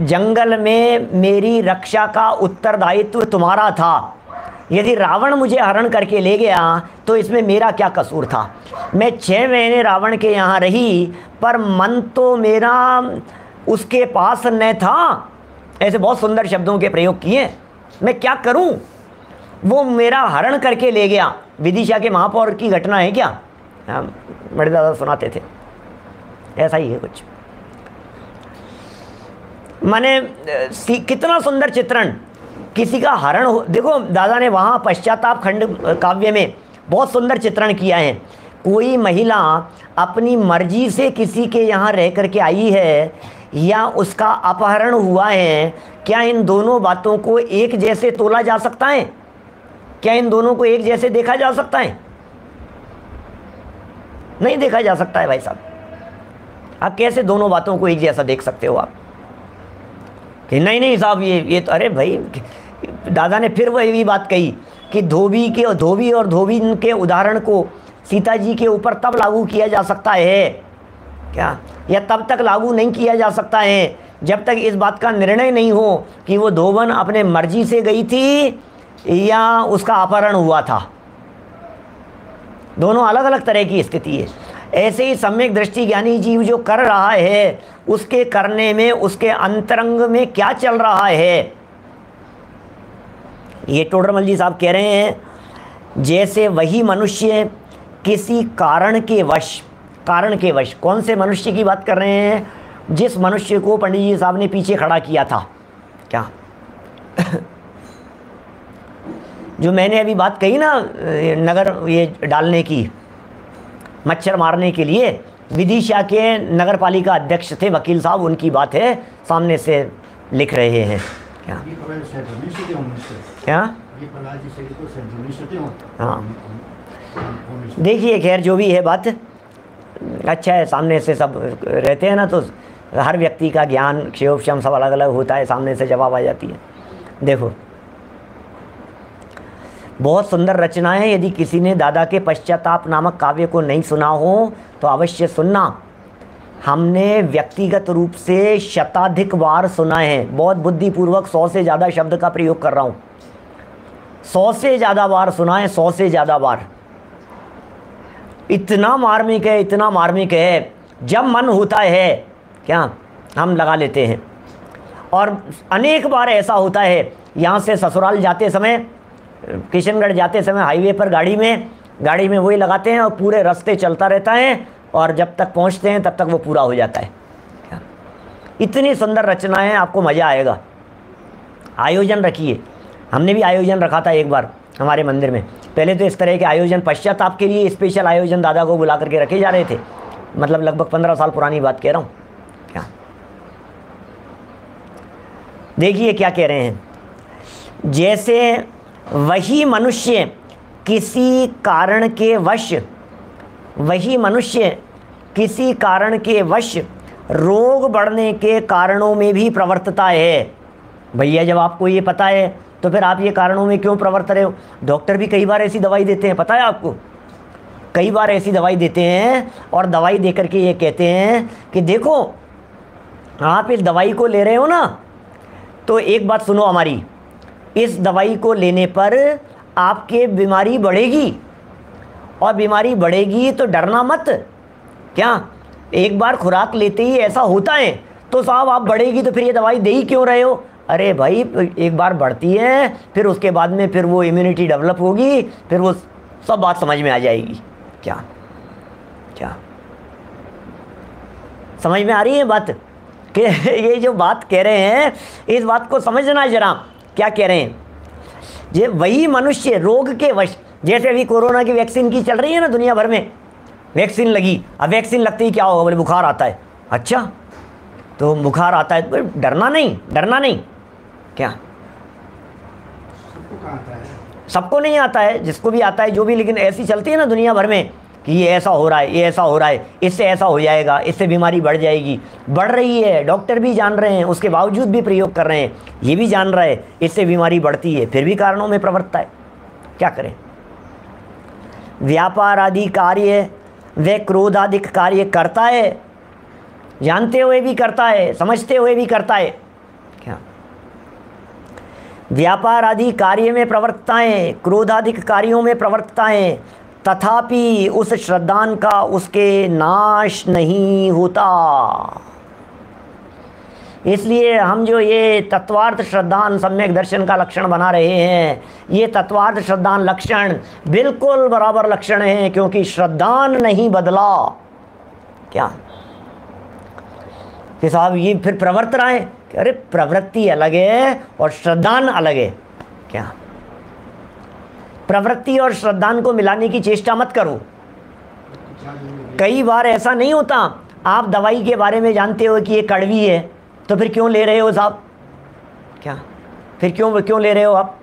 S1: जंगल में मेरी रक्षा का उत्तरदायित्व तुम्हारा था, यदि रावण मुझे हरण करके ले गया तो इसमें मेरा क्या कसूर था। मैं 6 महीने रावण के यहाँ रही पर मन तो मेरा उसके पास न था। ऐसे बहुत सुंदर शब्दों के प्रयोग किए। मैं क्या करूं, वो मेरा हरण करके ले गया। विदिशा के महापौर की घटना है क्या, बड़े दादा सुनाते थे, ऐसा ही है कुछ। माने कितना सुंदर चित्रण, किसी का हरण हो। देखो दादा ने वहाँ पश्चाताप खंड काव्य में बहुत सुंदर चित्रण किया है। कोई महिला अपनी मर्जी से किसी के यहाँ रह करके आई है या उसका अपहरण हुआ है, क्या इन दोनों बातों को एक जैसे तोला जा सकता है? क्या इन दोनों को एक जैसे देखा जा सकता है? नहीं देखा जा सकता है भाई साहब। आप कैसे दोनों बातों को एक जैसा देख सकते हो आप कि नहीं नहीं साहब ये तो, अरे भाई दादा ने फिर वही बात कही कि धोबी और धोबीन के उदाहरण को सीता जी के ऊपर तब लागू किया जा सकता है क्या, या तब तक लागू नहीं किया जा सकता है जब तक इस बात का निर्णय नहीं हो कि वो धोबन अपने मर्जी से गई थी या उसका अपहरण हुआ था। दोनों अलग अलग तरह की स्थिति है। ऐसे ही सम्यक दृष्टि ज्ञानी जीव जो कर रहा है उसके करने में उसके अंतरंग में क्या चल रहा है, ये टोडरमल जी साहब कह रहे हैं। जैसे वही मनुष्य किसी कारण के वश, कौन से मनुष्य की बात कर रहे हैं? जिस मनुष्य को पंडित जी साहब ने पीछे खड़ा किया था क्या जो मैंने अभी बात कही ना, नगर ये डालने की, मच्छर मारने के लिए, विदिशा के नगर पालिका अध्यक्ष थे वकील साहब, उनकी बात है, सामने से लिख रहे हैं क्या क्या। हाँ देखिए, खैर जो भी है बात अच्छा है, सामने से सब रहते हैं ना तो हर व्यक्ति का ज्ञान क्षेम सब अलग अलग होता है, सामने से जवाब आ जाती है। देखो बहुत सुंदर रचना है। यदि किसी ने दादा के पश्चाताप नामक काव्य को नहीं सुना हो तो अवश्य सुनना। हमने व्यक्तिगत रूप से शताधिक बार सुना है, बहुत बुद्धिपूर्वक 100 से ज़्यादा शब्द का प्रयोग कर रहा हूँ, 100 से ज़्यादा बार सुना है, 100 से ज़्यादा बार। इतना मार्मिक है, इतना मार्मिक है, जब मन होता है क्या हम लगा लेते हैं। और अनेक बार ऐसा होता है, यहाँ से ससुराल जाते समय, किशनगढ़ जाते समय हाईवे पर गाड़ी में वही लगाते हैं और पूरे रास्ते चलता रहता है और जब तक पहुँचते हैं तब तक वो पूरा हो जाता है क्या। इतनी सुंदर रचना है, आपको मज़ा आएगा। आयोजन रखिए, हमने भी आयोजन रखा था एक बार हमारे मंदिर में। पहले तो इस तरह के आयोजन पश्चाताप के लिए स्पेशल आयोजन दादा को बुला करके रखे जा रहे थे, मतलब लगभग 15 साल पुरानी बात कह रहा हूँ क्या। देखिए क्या कह रहे हैं, जैसे वही मनुष्य किसी कारण के वश रोग बढ़ने के कारणों में भी प्रवर्तता है। भैया जब आपको ये पता है तो फिर आप ये कारणों में क्यों प्रवर्त रहे हो? डॉक्टर भी कई बार ऐसी दवाई देते हैं, पता है आपको, कई बार ऐसी दवाई देते हैं और दवाई दे करके ये कहते हैं कि देखो आप इस दवाई को ले रहे हो ना, तो एक बात सुनो हमारी, इस दवाई को लेने पर आपके बीमारी बढ़ेगी, और बीमारी बढ़ेगी तो डरना मत। क्या एक बार खुराक लेते ही ऐसा होता है तो साहब आप बढ़ेगी तो फिर ये दवाई दे ही क्यों रहे हो? अरे भाई एक बार बढ़ती है, फिर उसके बाद में फिर वो इम्यूनिटी डेवलप होगी, फिर वो सब बात समझ में आ जाएगी। क्या क्या समझ में आ रही है बात? कि ये जो बात कह रहे हैं इस बात को समझना जरा, क्या कह रहे हैं। ये वही मनुष्य रोग के वश, जैसे अभी कोरोना की वैक्सीन की चल रही है ना, दुनिया भर में वैक्सीन लगी। अब वैक्सीन लगते ही क्या होगा? बोले बुखार आता है। अच्छा, तो बुखार आता है तो डरना नहीं, डरना नहीं। क्या सबको नहीं आता है, जिसको भी आता है जो भी, लेकिन ऐसी चलती है ना दुनिया भर में कि ये ऐसा हो रहा है, ये ऐसा हो रहा है, इससे ऐसा हो जाएगा, इससे बीमारी बढ़ जाएगी। बढ़ रही है, डॉक्टर भी जान रहे हैं, उसके बावजूद भी प्रयोग कर रहे हैं। ये भी जान रहा है इससे बीमारी बढ़ती है, फिर भी कारणों में प्रवृत्ता है। क्या करें? व्यापार आदि कार्य व क्रोध आदि कार्य करता है, जानते हुए भी करता है, समझते हुए भी करता है। क्या व्यापार आदि कार्य में प्रवृत्ताएं, क्रोध आदि कार्यों में प्रवृत्ताएं, तथापि उस श्रद्धान का उसके नाश नहीं होता। इसलिए हम जो ये तत्वार्थ श्रद्धान सम्यक दर्शन का लक्षण बना रहे हैं, ये तत्वार्थ श्रद्धान लक्षण बिल्कुल बराबर लक्षण है, क्योंकि श्रद्धान नहीं बदला। क्या कि साहब ये फिर प्रवर्त रहा है? अरे प्रवृत्ति अलग है और श्रद्धान अलग है। क्या प्रवृत्ति और श्रद्धान को मिलाने की चेष्टा मत करो। कई बार ऐसा नहीं होता, आप दवाई के बारे में जानते हो कि ये कड़वी है, तो फिर क्यों ले रहे हो साहब? क्या फिर क्यों ले रहे हो आप?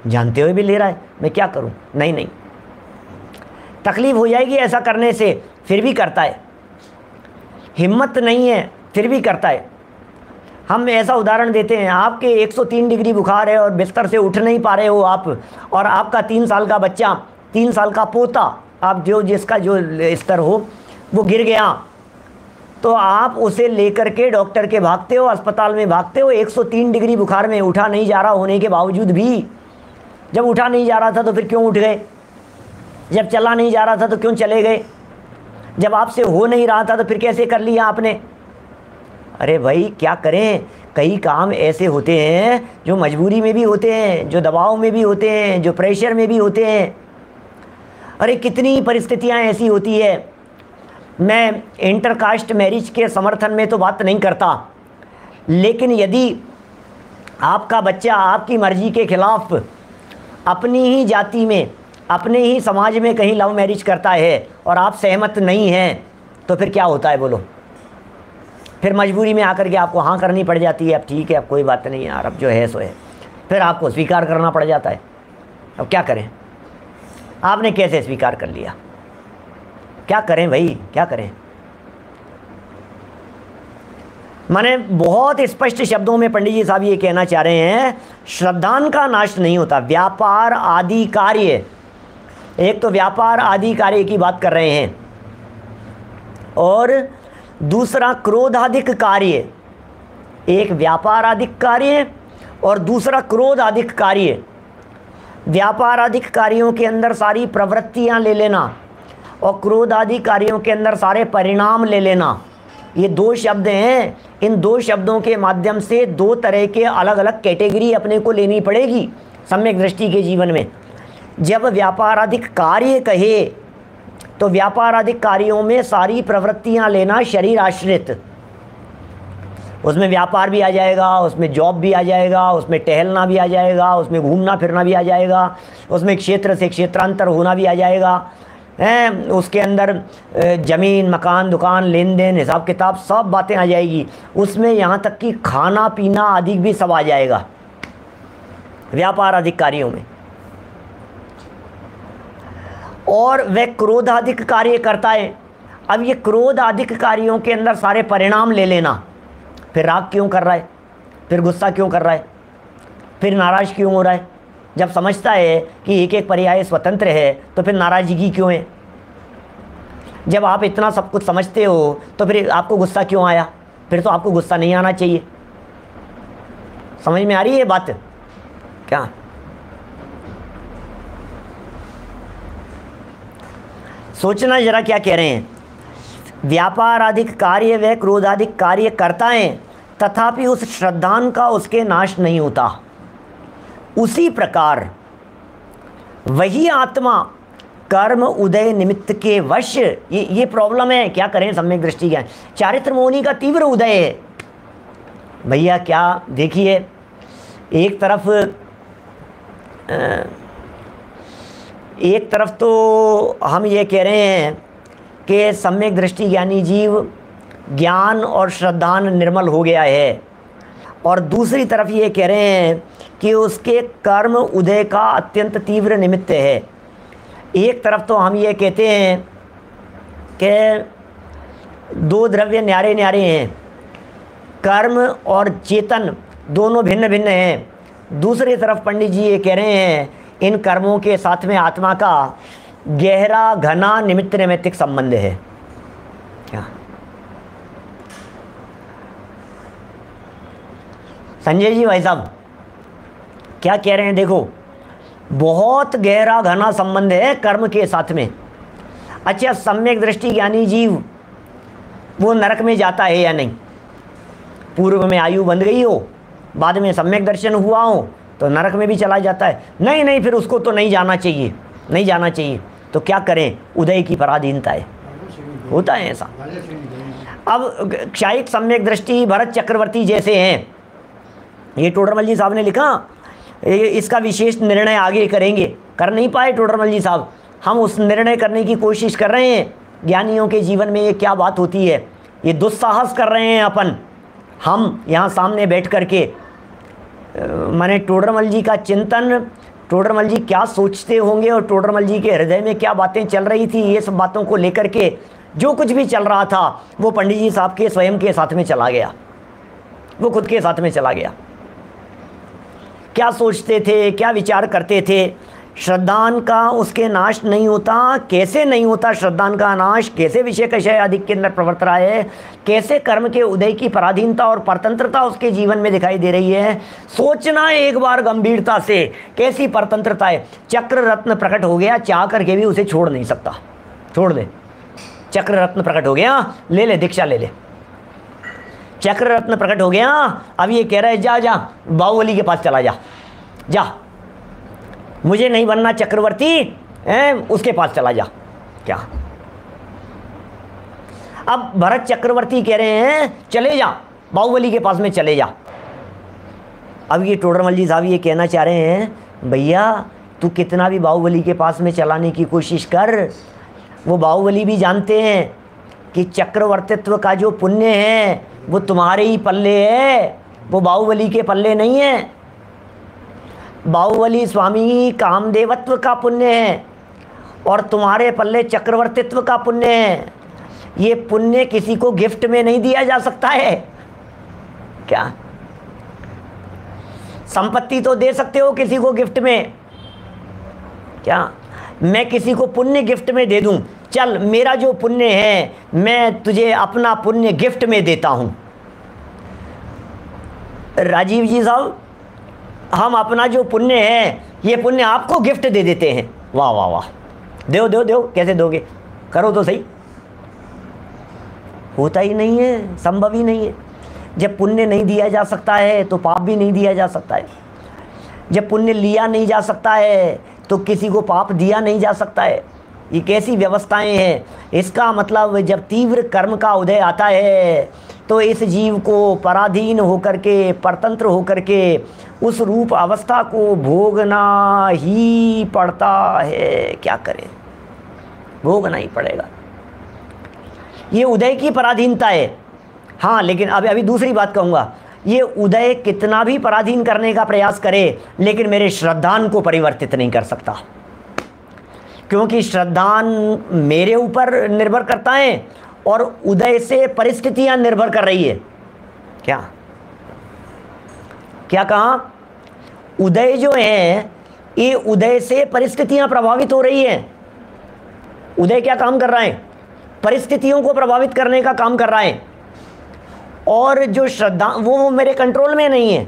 S1: जानते हुए भी ले रहा है, मैं क्या करूं? नहीं नहीं, तकलीफ हो जाएगी ऐसा करने से, फिर भी करता है। हिम्मत नहीं है फिर भी करता है। हम ऐसा उदाहरण देते हैं, आपके 103 डिग्री बुखार है और बिस्तर से उठ नहीं पा रहे हो आप, और आपका 3 साल का बच्चा, 3 साल का पोता, आप जो जिसका जो स्तर हो वो गिर गया, तो आप उसे लेकर के डॉक्टर के भागते हो, अस्पताल में भागते हो। 103 डिग्री बुखार में उठा नहीं जा रहा होने के बावजूद भी, जब उठा नहीं जा रहा था तो फिर क्यों उठ गए? जब चला नहीं जा रहा था तो क्यों चले गए? जब आपसे हो नहीं रहा था तो फिर कैसे कर लिया आपने? अरे भाई क्या करें, कई काम ऐसे होते हैं जो मजबूरी में भी होते हैं, जो दबाव में भी होते हैं, जो प्रेशर में भी होते हैं। अरे कितनी परिस्थितियां ऐसी होती है। मैं इंटरकास्ट मैरिज के समर्थन में तो बात नहीं करता, लेकिन यदि आपका बच्चा आपकी मर्जी के खिलाफ अपनी ही जाति में, अपने ही समाज में कहीं लव मैरिज करता है और आप सहमत नहीं हैं, तो फिर क्या होता है बोलो? फिर मजबूरी में आकर के आपको हाँ करनी पड़ जाती है। अब ठीक है, अब कोई बात नहीं यार, अब जो है सो है, फिर आपको स्वीकार करना पड़ जाता है। अब क्या करें? आपने कैसे स्वीकार कर लिया? क्या करें भाई, क्या करें? माने बहुत स्पष्ट शब्दों में पंडित जी साहब ये कहना चाह रहे हैं, श्रद्धान का नाश नहीं होता। व्यापार आदि कार्य, एक तो व्यापार आदि कार्य की बात कर रहे हैं, और दूसरा क्रोधाधिक कार्य। एक व्यापार आदिक कार्य और दूसरा क्रोध आदिक कार्य। व्यापार आदिक कार्यों के अंदर सारी प्रवृत्तियां ले लेना और क्रोध आदि कार्यों के अंदर सारे परिणाम ले लेना, ये दो शब्द हैं। इन दो शब्दों के माध्यम से दो तरह के अलग अलग कैटेगरी अपने को लेनी पड़ेगी सम्यक दृष्टि के जीवन में। जब व्यापाराधिक कार्य कहे तो व्यापाराधिक कार्यों में सारी प्रवृत्तियां लेना शरीर आश्रित, उसमें व्यापार भी आ जाएगा, उसमें जॉब भी आ जाएगा, उसमें टहलना भी आ जाएगा, उसमें घूमना फिरना भी आ जाएगा, उसमें क्षेत्र से क्षेत्रांतर होना भी आ जाएगा, उसके अंदर ज़मीन मकान दुकान लेन देन हिसाब किताब सब बातें आ जाएगी, उसमें यहाँ तक कि खाना पीना आदि भी सब आ जाएगा व्यापार आदि कार्यों में। और वह क्रोधाधिक कार्य करता है। अब ये क्रोध आदिक कार्यों के अंदर सारे परिणाम ले लेना, फिर राग क्यों कर रहा है, फिर गुस्सा क्यों कर रहा है, फिर नाराज़ क्यों हो रहा है? जब समझता है कि एक एक पर्याय स्वतंत्र है तो फिर नाराज़गी क्यों है? जब आप इतना सब कुछ समझते हो तो फिर आपको गुस्सा क्यों आया? फिर तो आपको गुस्सा नहीं आना चाहिए। समझ में आ रही है बात? क्या सोचना जरा क्या कह रहे हैं। व्यापार आदिक कार्य व क्रोधादिक कार्य करता है, तथापि उस श्रद्धान का उसके नाश नहीं होता। उसी प्रकार वही आत्मा कर्म उदय निमित्त के वश, ये प्रॉब्लम है, क्या करें, सम्यक दृष्टि ज्ञान चारित्र मोहिनी का तीव्र उदय है। भैया क्या देखिए, एक तरफ तो हम ये कह रहे हैं कि सम्यक दृष्टि ज्ञानी जीव ज्ञान और श्रद्धान निर्मल हो गया है, और दूसरी तरफ ये कह रहे हैं कि उसके कर्म उदय का अत्यंत तीव्र निमित्त है। एक तरफ तो हम ये कहते हैं कि दो द्रव्य न्यारे न्यारे हैं, कर्म और चेतन दोनों भिन्न भिन्न हैं। दूसरी तरफ पंडित जी ये कह रहे हैं इन कर्मों के साथ में आत्मा का गहरा घना निमित्त नैमित्तिक संबंध है। क्या संजय जी भाई साहब क्या कह रहे हैं? देखो, बहुत गहरा घना संबंध है कर्म के साथ में। अच्छा, सम्यक दृष्टि ज्ञानी जीव वो नरक में जाता है या नहीं? पूर्व में आयु बंध गई हो, बाद में सम्यक दर्शन हुआ हो तो नरक में भी चला जाता है। नहीं नहीं, फिर उसको तो नहीं जाना चाहिए, नहीं जाना चाहिए। तो क्या करें? उदय की पराधीनता है, होता है ऐसा। अब क्षायिक सम्यक दृष्टि भरत चक्रवर्ती जैसे हैं, ये टोडरमल जी साहब ने लिखा, इसका विशेष निर्णय आगे करेंगे, कर नहीं पाए टोडरमल जी साहब। हम उस निर्णय करने की कोशिश कर रहे हैं, ज्ञानियों के जीवन में ये क्या बात होती है, ये दुस्साहस कर रहे हैं अपन, हम यहाँ सामने बैठ कर के। माने टोडरमल जी का चिंतन, टोडरमल जी क्या सोचते होंगे और टोडरमल जी के हृदय में क्या बातें चल रही थी, ये सब बातों को लेकर के जो कुछ भी चल रहा था वो पंडित जी साहब के स्वयं के साथ में चला गया, वो खुद के साथ में चला गया। क्या सोचते थे, क्या विचार करते थे? श्रद्धान का उसके नाश नहीं होता। कैसे नहीं होता श्रद्धान का नाश? कैसे विषय कषय अधिक के अंदर प्रवर्त रहा है? कैसे कर्म के उदय की पराधीनता और परतंत्रता उसके जीवन में दिखाई दे रही है? सोचना एक बार गंभीरता से, कैसी परतंत्रता है। चक्र रत्न प्रकट हो गया, चाह करके भी उसे छोड़ नहीं सकता, छोड़ दे। चक्र रत्न प्रकट हो गया, ले ले दीक्षा ले ले। चक्र रत्न प्रकट हो गया, अब ये कह रहा है जा जा बाहुबली के पास चला जा, जा, मुझे नहीं बनना चक्रवर्ती, उसके पास चला जा। क्या अब भरत चक्रवर्ती कह रहे हैं चले जा, बाहुबली के पास में चले जा। अब ये टोडरमल जी साहब ये कहना चाह रहे हैं भैया तू कितना भी बाहुबली के पास में चलाने की कोशिश कर, वो बाहुबली भी जानते हैं कि चक्रवर्तित्व का जो पुण्य है वो तुम्हारे ही पल्ले है, वो बाहुबली के पल्ले नहीं है। बाहुबली स्वामी कामदेवत्व का पुण्य है और तुम्हारे पल्ले चक्रवर्तित्व का पुण्य है। ये पुण्य किसी को गिफ्ट में नहीं दिया जा सकता है। क्या संपत्ति तो दे सकते हो किसी को गिफ्ट में, क्या मैं किसी को पुण्य गिफ्ट में दे दूं, चल मेरा जो पुण्य है मैं तुझे अपना पुण्य गिफ्ट में देता हूं। राजीव जी साहब, हम अपना जो पुण्य है ये पुण्य आपको गिफ्ट दे देते हैं। वाह वाह वाह, दो दो दो, कैसे दोगे, करो तो सही। होता ही नहीं है, संभव ही नहीं है। जब पुण्य नहीं दिया जा सकता है तो पाप भी नहीं दिया जा सकता है। जब पुण्य लिया नहीं जा सकता है तो किसी को पाप दिया नहीं जा सकता है। ये कैसी व्यवस्थाएं हैं? इसका मतलब जब तीव्र कर्म का उदय आता है तो इस जीव को पराधीन होकर के, परतंत्र होकर के उस रूप अवस्था को भोगना ही पड़ता है। क्या करें, भोगना ही पड़ेगा। ये उदय की पराधीनता है। हाँ, लेकिन अभी दूसरी बात कहूँगा, ये उदय कितना भी पराधीन करने का प्रयास करे लेकिन मेरे श्रद्धान को परिवर्तित नहीं कर सकता, क्योंकि श्रद्धान मेरे ऊपर निर्भर करता है और उदय से परिस्थितियां निर्भर कर रही है। क्या क्या कहा? उदय जो है ये उदय से परिस्थितियां प्रभावित हो रही हैं। उदय क्या काम कर रहा है? परिस्थितियों को प्रभावित करने का काम कर रहा है। और जो श्रद्धा वो मेरे कंट्रोल में नहीं है।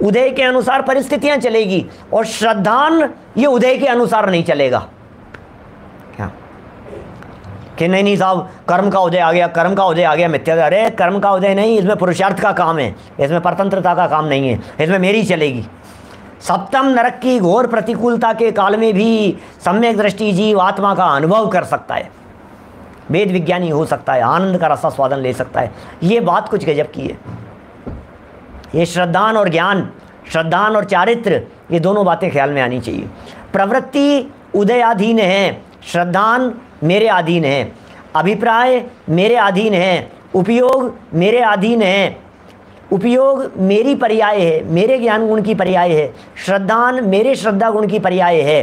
S1: उदय के अनुसार परिस्थितियां चलेगी और श्रद्धान ये उदय के अनुसार नहीं चलेगा। क्या कि नहीं नहीं साहब कर्म का उदय आ गया, कर्म का उदय आ गया, मिथ्या। अरे कर्म का उदय नहीं, इसमें पुरुषार्थ का काम है, इसमें परतंत्रता का काम नहीं है, इसमें मेरी चलेगी। सप्तम नरक की घोर प्रतिकूलता के काल में भी सम्यक दृष्टि जीव आत्मा का अनुभव कर सकता है, वेद विज्ञानी हो सकता है, आनंद का रसास्वादन ले सकता है। ये बात कुछ गजब की है। ये श्रद्धान और ज्ञान, श्रद्धान और चारित्र, ये दोनों बातें ख्याल में आनी चाहिए। प्रवृत्ति उदयाधीन है, श्रद्धान मेरे अधीन है, अभिप्राय मेरे अधीन है, उपयोग मेरे अधीन है, उपयोग मेरी पर्याय है, मेरे ज्ञान गुण की पर्याय है, श्रद्धान मेरे श्रद्धा गुण की पर्याय है,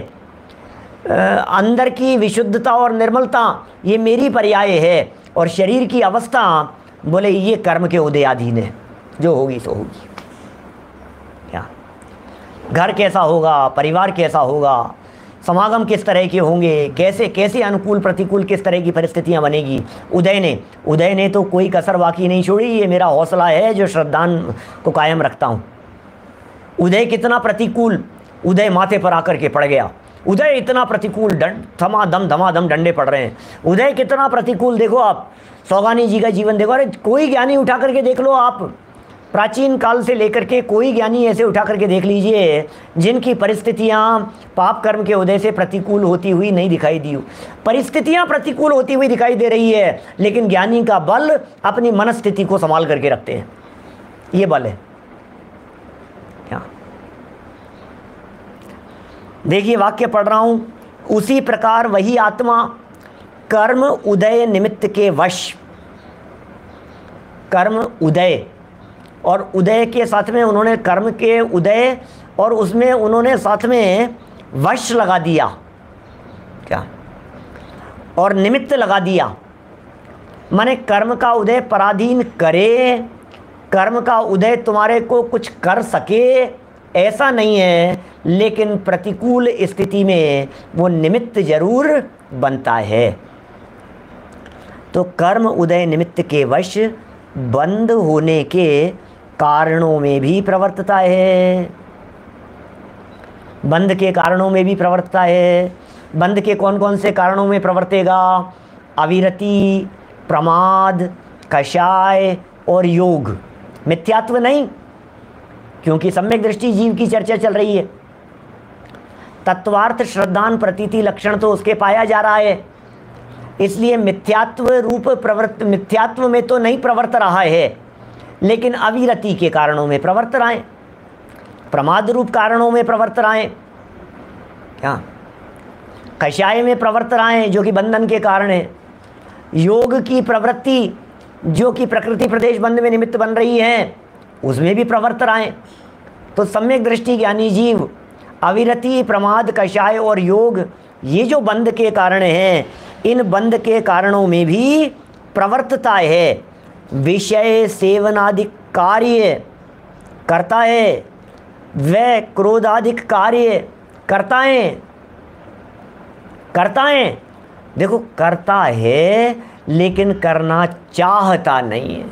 S1: अंदर की विशुद्धता और निर्मलता ये मेरी पर्याय है, और शरीर की अवस्था बोले ये कर्म के उदयाधीन है, जो होगी सो होगी। क्या घर कैसा होगा, परिवार कैसा होगा, समागम किस तरह के होंगे, कैसे कैसे अनुकूल प्रतिकूल किस तरह की परिस्थितियां बनेगी, उदय ने तो कोई कसर बाकी नहीं छोड़ी। ये मेरा हौसला है जो श्रद्धान को कायम रखता हूँ। उदय कितना प्रतिकूल, उदय माथे पर आकर के पड़ गया, उदय इतना प्रतिकूल, धमाधम डंडे पड़ रहे हैं। उदय कितना प्रतिकूल, देखो आप सौगानी जी का जीवन देखो। अरे कोई ज्ञानी उठा करके देख लो आप, प्राचीन काल से लेकर के कोई ज्ञानी ऐसे उठा करके देख लीजिए जिनकी परिस्थितियां पाप कर्म के उदय से प्रतिकूल होती हुई नहीं दिखाई दी। परिस्थितियां प्रतिकूल होती हुई दिखाई दे रही है, लेकिन ज्ञानी का बल अपनी मनस्थिति को संभाल करके रखते हैं, ये बल है। क्या देखिए वाक्य पढ़ रहा हूं, उसी प्रकार वही आत्मा कर्म उदय निमित्त के वश, कर्म उदय और उदय के साथ में उन्होंने कर्म के उदय और उसमें उन्होंने साथ में वश लगा दिया, क्या, और निमित्त लगा दिया। माने कर्म का उदय पराधीन करे, कर्म का उदय तुम्हारे को कुछ कर सके ऐसा नहीं है, लेकिन प्रतिकूल स्थिति में वो निमित्त जरूर बनता है। तो कर्म उदय निमित्त के वश बंद होने के कारणों में भी प्रवर्तता है, बंद के कारणों में भी प्रवर्तता है। बंद के कौन कौन से कारणों में प्रवर्तेगा? अविरति, प्रमाद, कषाय और योग। मिथ्यात्व नहीं, क्योंकि सम्यक दृष्टि जीव की चर्चा चल रही है। तत्वार्थ श्रद्धान प्रतीति लक्षण तो उसके पाया जा रहा है, इसलिए मिथ्यात्व रूप प्रवृत्त, मिथ्यात्व में तो नहीं प्रवर्त रहा है, लेकिन अविरति के कारणों में प्रवर्त रहे, प्रमाद रूप कारणों में प्रवर्त रहे, क्या कषाय में प्रवर्त रहे जो कि बंधन के कारण है, योग की प्रवृत्ति जो कि प्रकृति प्रदेश बंध में निमित्त बन रही है उसमें भी प्रवर्त रहे। तो सम्यक दृष्टि ज्ञानी जीव अविरति, प्रमाद, कषाय और योग, ये जो बंध के कारण हैं, इन बंध के कारणों में भी प्रवर्तता है। विषय सेवनादिक कार्य करता है, वह क्रोधादिक कार्य करता है। देखो करता है लेकिन करना चाहता नहीं है,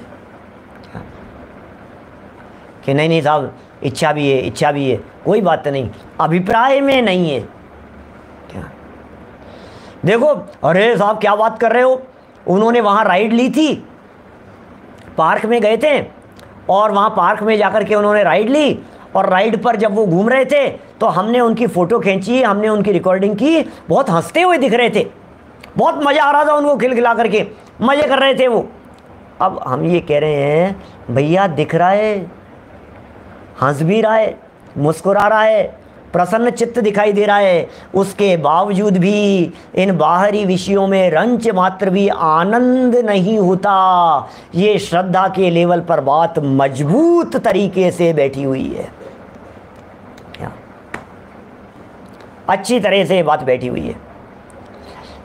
S1: कि नहीं साहब इच्छा भी है, कोई बात नहीं, अभिप्राय में नहीं है। क्या देखो, अरे साहब क्या बात कर रहे हो, उन्होंने वहाँ राइड ली थी, पार्क में गए थे और वहाँ पार्क में जाकर के उन्होंने राइड ली, और राइड पर जब वो घूम रहे थे तो हमने उनकी फ़ोटो खींची, हमने उनकी रिकॉर्डिंग की, बहुत हंसते हुए दिख रहे थे, बहुत मज़ा आ रहा था उनको, खिलखिला करके मज़े कर रहे थे वो। अब हम ये कह रहे हैं भैया दिख रहा है, हंस भी रहा है, मुस्कुरा रहा है, प्रसन्न चित्त दिखाई दे रहा है, उसके बावजूद भी इन बाहरी विषयों में रंच मात्र भी आनंद नहीं होता। ये श्रद्धा के लेवल पर बात मजबूत तरीके से बैठी हुई है, अच्छी तरह से बात बैठी हुई है।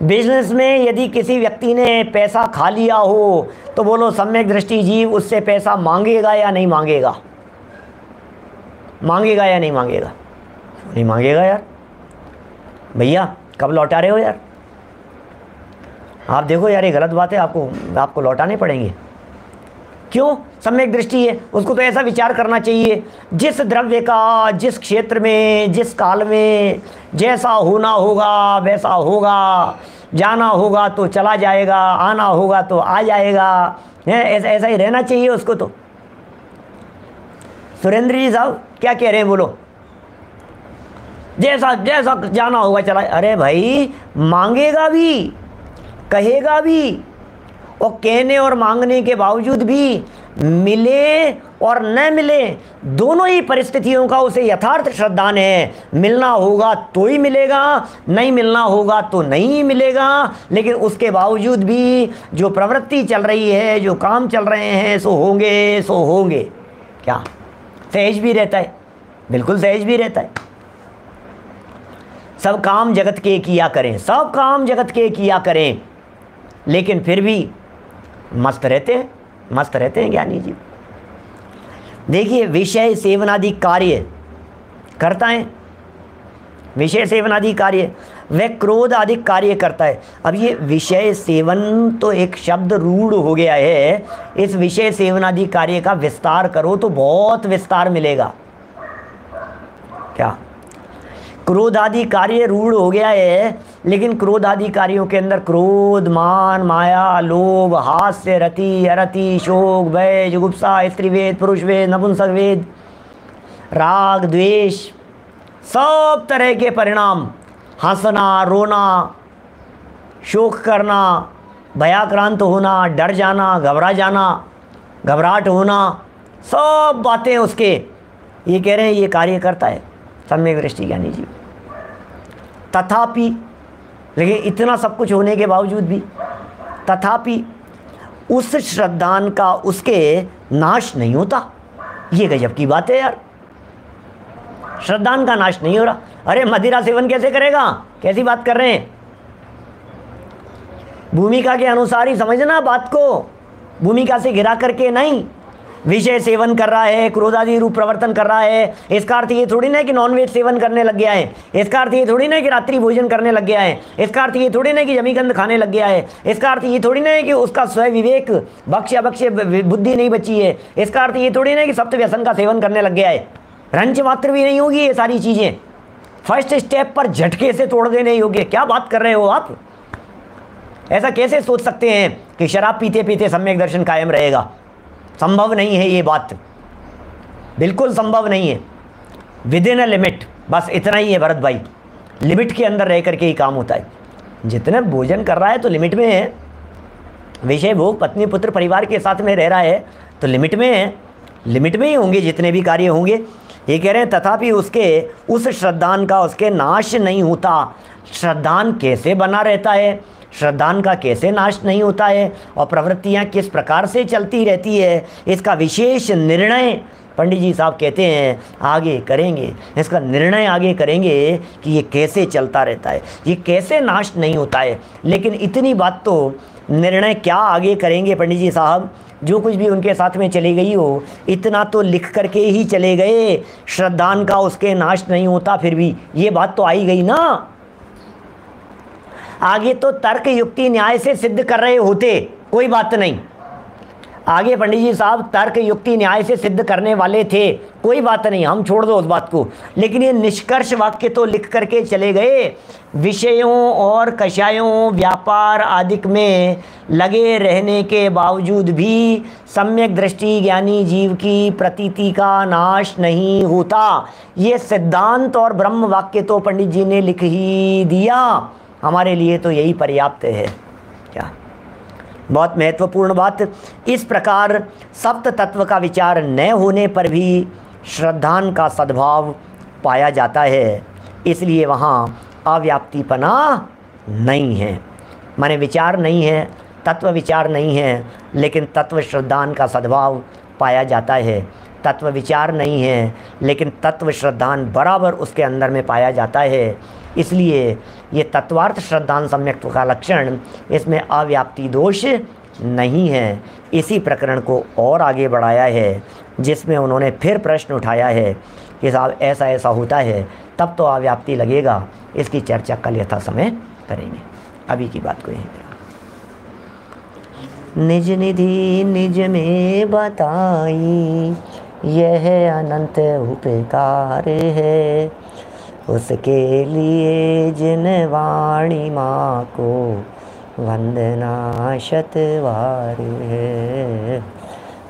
S1: बिजनेस में यदि किसी व्यक्ति ने पैसा खा लिया हो तो बोलो सम्यक दृष्टि जीव उससे पैसा मांगेगा या नहीं मांगेगा? मांगेगा या नहीं मांगेगा? नहीं मांगेगा यार, भैया कब लौटा रहे हो यार, आप देखो यार ये गलत बात है, आपको लौटाने पड़ेंगे। क्यों? सम्यक दृष्टि है, उसको तो ऐसा विचार करना चाहिए जिस द्रव्य का जिस क्षेत्र में जिस काल में जैसा होना होगा वैसा होगा, जाना होगा तो चला जाएगा, आना होगा तो आ जाएगा, ऐसा ऐसा ही रहना चाहिए उसको। तो सुरेंद्र जी साहब क्या कह रहे हैं, बोलो। जैसा जैसा जाना होगा चला। अरे भाई, मांगेगा भी, कहेगा भी, और कहने और मांगने के बावजूद भी मिले और न मिले, दोनों ही परिस्थितियों का उसे यथार्थ श्रद्धान है। मिलना होगा तो ही मिलेगा, नहीं मिलना होगा तो नहीं मिलेगा। लेकिन उसके बावजूद भी जो प्रवृत्ति चल रही है, जो काम चल रहे हैं, सो होंगे सो होंगे। क्या सहज भी रहता है? बिल्कुल सहज भी रहता है। सब काम जगत के किया करें, सब काम जगत के किया करें, लेकिन फिर भी मस्त रहते हैं, मस्त रहते हैं ज्ञानी जी। देखिए, विषय सेवनादि कार्य करता है, विषय सेवनादि कार्य, वह क्रोध आदि कार्य करता है। अब ये विषय सेवन तो एक शब्द रूढ़ हो गया है। इस विषय सेवनादि कार्य का विस्तार करो तो बहुत विस्तार मिलेगा। क्या क्रोध आदि कार्य रूढ़ हो गया है, लेकिन क्रोध आदि कार्यों के अंदर क्रोध, मान, माया, लोभ, हास्य, रति, अरति, शोक, भय, जुगुप्सा, स्त्रीवेद, पुरुषवेद, नपुंसकवेद, राग, द्वेष, सब तरह के परिणाम, हंसना, रोना, शोक करना, भयाक्रांत होना, डर जाना, घबरा जाना, घबराहट होना, सब बातें उसके, ये कह रहे हैं ये कार्य करता है सम्यक दृष्टि ज्ञानी जी। तथापि, लेकिन इतना सब कुछ होने के बावजूद भी, तथापि उस श्रद्धान का उसके नाश नहीं होता। ये गजब की बात है यार, श्रद्धान का नाश नहीं हो रहा। अरे मदिरा सेवन कैसे करेगा, कैसी बात कर रहे हैं? भूमिका के अनुसार ही समझना बात को, भूमिका से घिरा करके नहीं। विषय सेवन कर रहा है, क्रोधादि रूप प्रवर्तन कर रहा है, इसका अर्थ ये थोड़ी ना कि नॉनवेज सेवन करने लग गया है, इसका अर्थ ये थोड़ी ना कि रात्रि भोजन करने लग गया है, इसका अर्थ ये थोड़ी ना कि जमीगंध खाने लग गया है, इसका अर्थ ये थोड़ी ना है कि उसका स्वयं विवेक भक्ष्य अभक्ष्य बुद्धि नहीं बची है, इसका अर्थ ये थोड़ी ना कि सप्त व्यसन का सेवन करने लग गया है। रंच मात्र भी नहीं होगी ये सारी चीज़ें। फर्स्ट स्टेप पर झटके से तोड़ देने योग्य। क्या बात कर रहे हो आप? ऐसा कैसे सोच सकते हैं कि शराब पीते पीते सम्यक दर्शन कायम रहेगा? संभव नहीं है ये बात, बिल्कुल संभव नहीं है। विद इन अ लिमिट, बस इतना ही है भरत भाई, लिमिट के अंदर रह करके ही काम होता है। जितने भोजन कर रहा है तो लिमिट में है, विषय भोग पत्नी पुत्र परिवार के साथ में रह रहा है तो लिमिट में है, लिमिट में ही होंगे जितने भी कार्य होंगे। ये कह रहे हैं तथापि उसके उस श्रद्धान का उसके नाश नहीं होता। श्रद्धान कैसे बना रहता है, श्रद्धान का कैसे नाश नहीं होता है, और प्रवृत्तियाँ किस प्रकार से चलती रहती है, इसका विशेष निर्णय पंडित जी साहब कहते हैं आगे करेंगे। इसका निर्णय आगे करेंगे कि ये कैसे चलता रहता है, ये कैसे नाश नहीं होता है। लेकिन इतनी बात तो निर्णय क्या आगे करेंगे पंडित जी साहब, जो कुछ भी उनके साथ में चली गई हो इतना तो लिख करके ही चले गए। श्रद्धान का उसके नाश नहीं होता, फिर भी ये बात तो आई गई ना। आगे तो तर्क युक्ति न्याय से सिद्ध कर रहे होते, कोई बात नहीं। आगे पंडित जी साहब तर्क युक्ति न्याय से सिद्ध करने वाले थे, कोई बात नहीं, हम छोड़ दो उस बात को। लेकिन ये निष्कर्ष वाक्य तो लिख करके चले गए। विषयों और कषायों व्यापार आदि में लगे रहने के बावजूद भी सम्यक दृष्टि ज्ञानी जीव की प्रतीति का नाश नहीं होता। ये सिद्धांत और ब्रह्म वाक्य तो पंडित जी ने लिख ही दिया, हमारे लिए तो यही पर्याप्त है। क्या बहुत महत्वपूर्ण बात। इस प्रकार सप्त तत्व का विचार न होने पर भी श्रद्धान का सद्भाव पाया जाता है, इसलिए वहाँ अव्याप्तिपना नहीं है। माने विचार नहीं है, तत्व विचार नहीं है, लेकिन तत्व श्रद्धान का सद्भाव पाया जाता है। तत्व विचार नहीं है, लेकिन तत्व श्रद्धान बराबर उसके अंदर में पाया जाता है। इसलिए ये तत्वार्थ श्रद्धान सम्यक्त्व का लक्षण, इसमें अव्याप्ति दोष नहीं है। इसी प्रकरण को और आगे बढ़ाया है, जिसमें उन्होंने फिर प्रश्न उठाया है कि साहब ऐसा ऐसा होता है तब तो अव्याप्ति लगेगा। इसकी चर्चा कल यथा समय करेंगे, अभी की बात को यहीं पर। निज निधि निज में बताई, यह अनंत उपकार है। उसके लिए जिन वाणी माँ को वंदना शतवार है,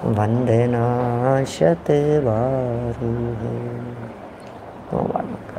S1: वंदना शतवार है।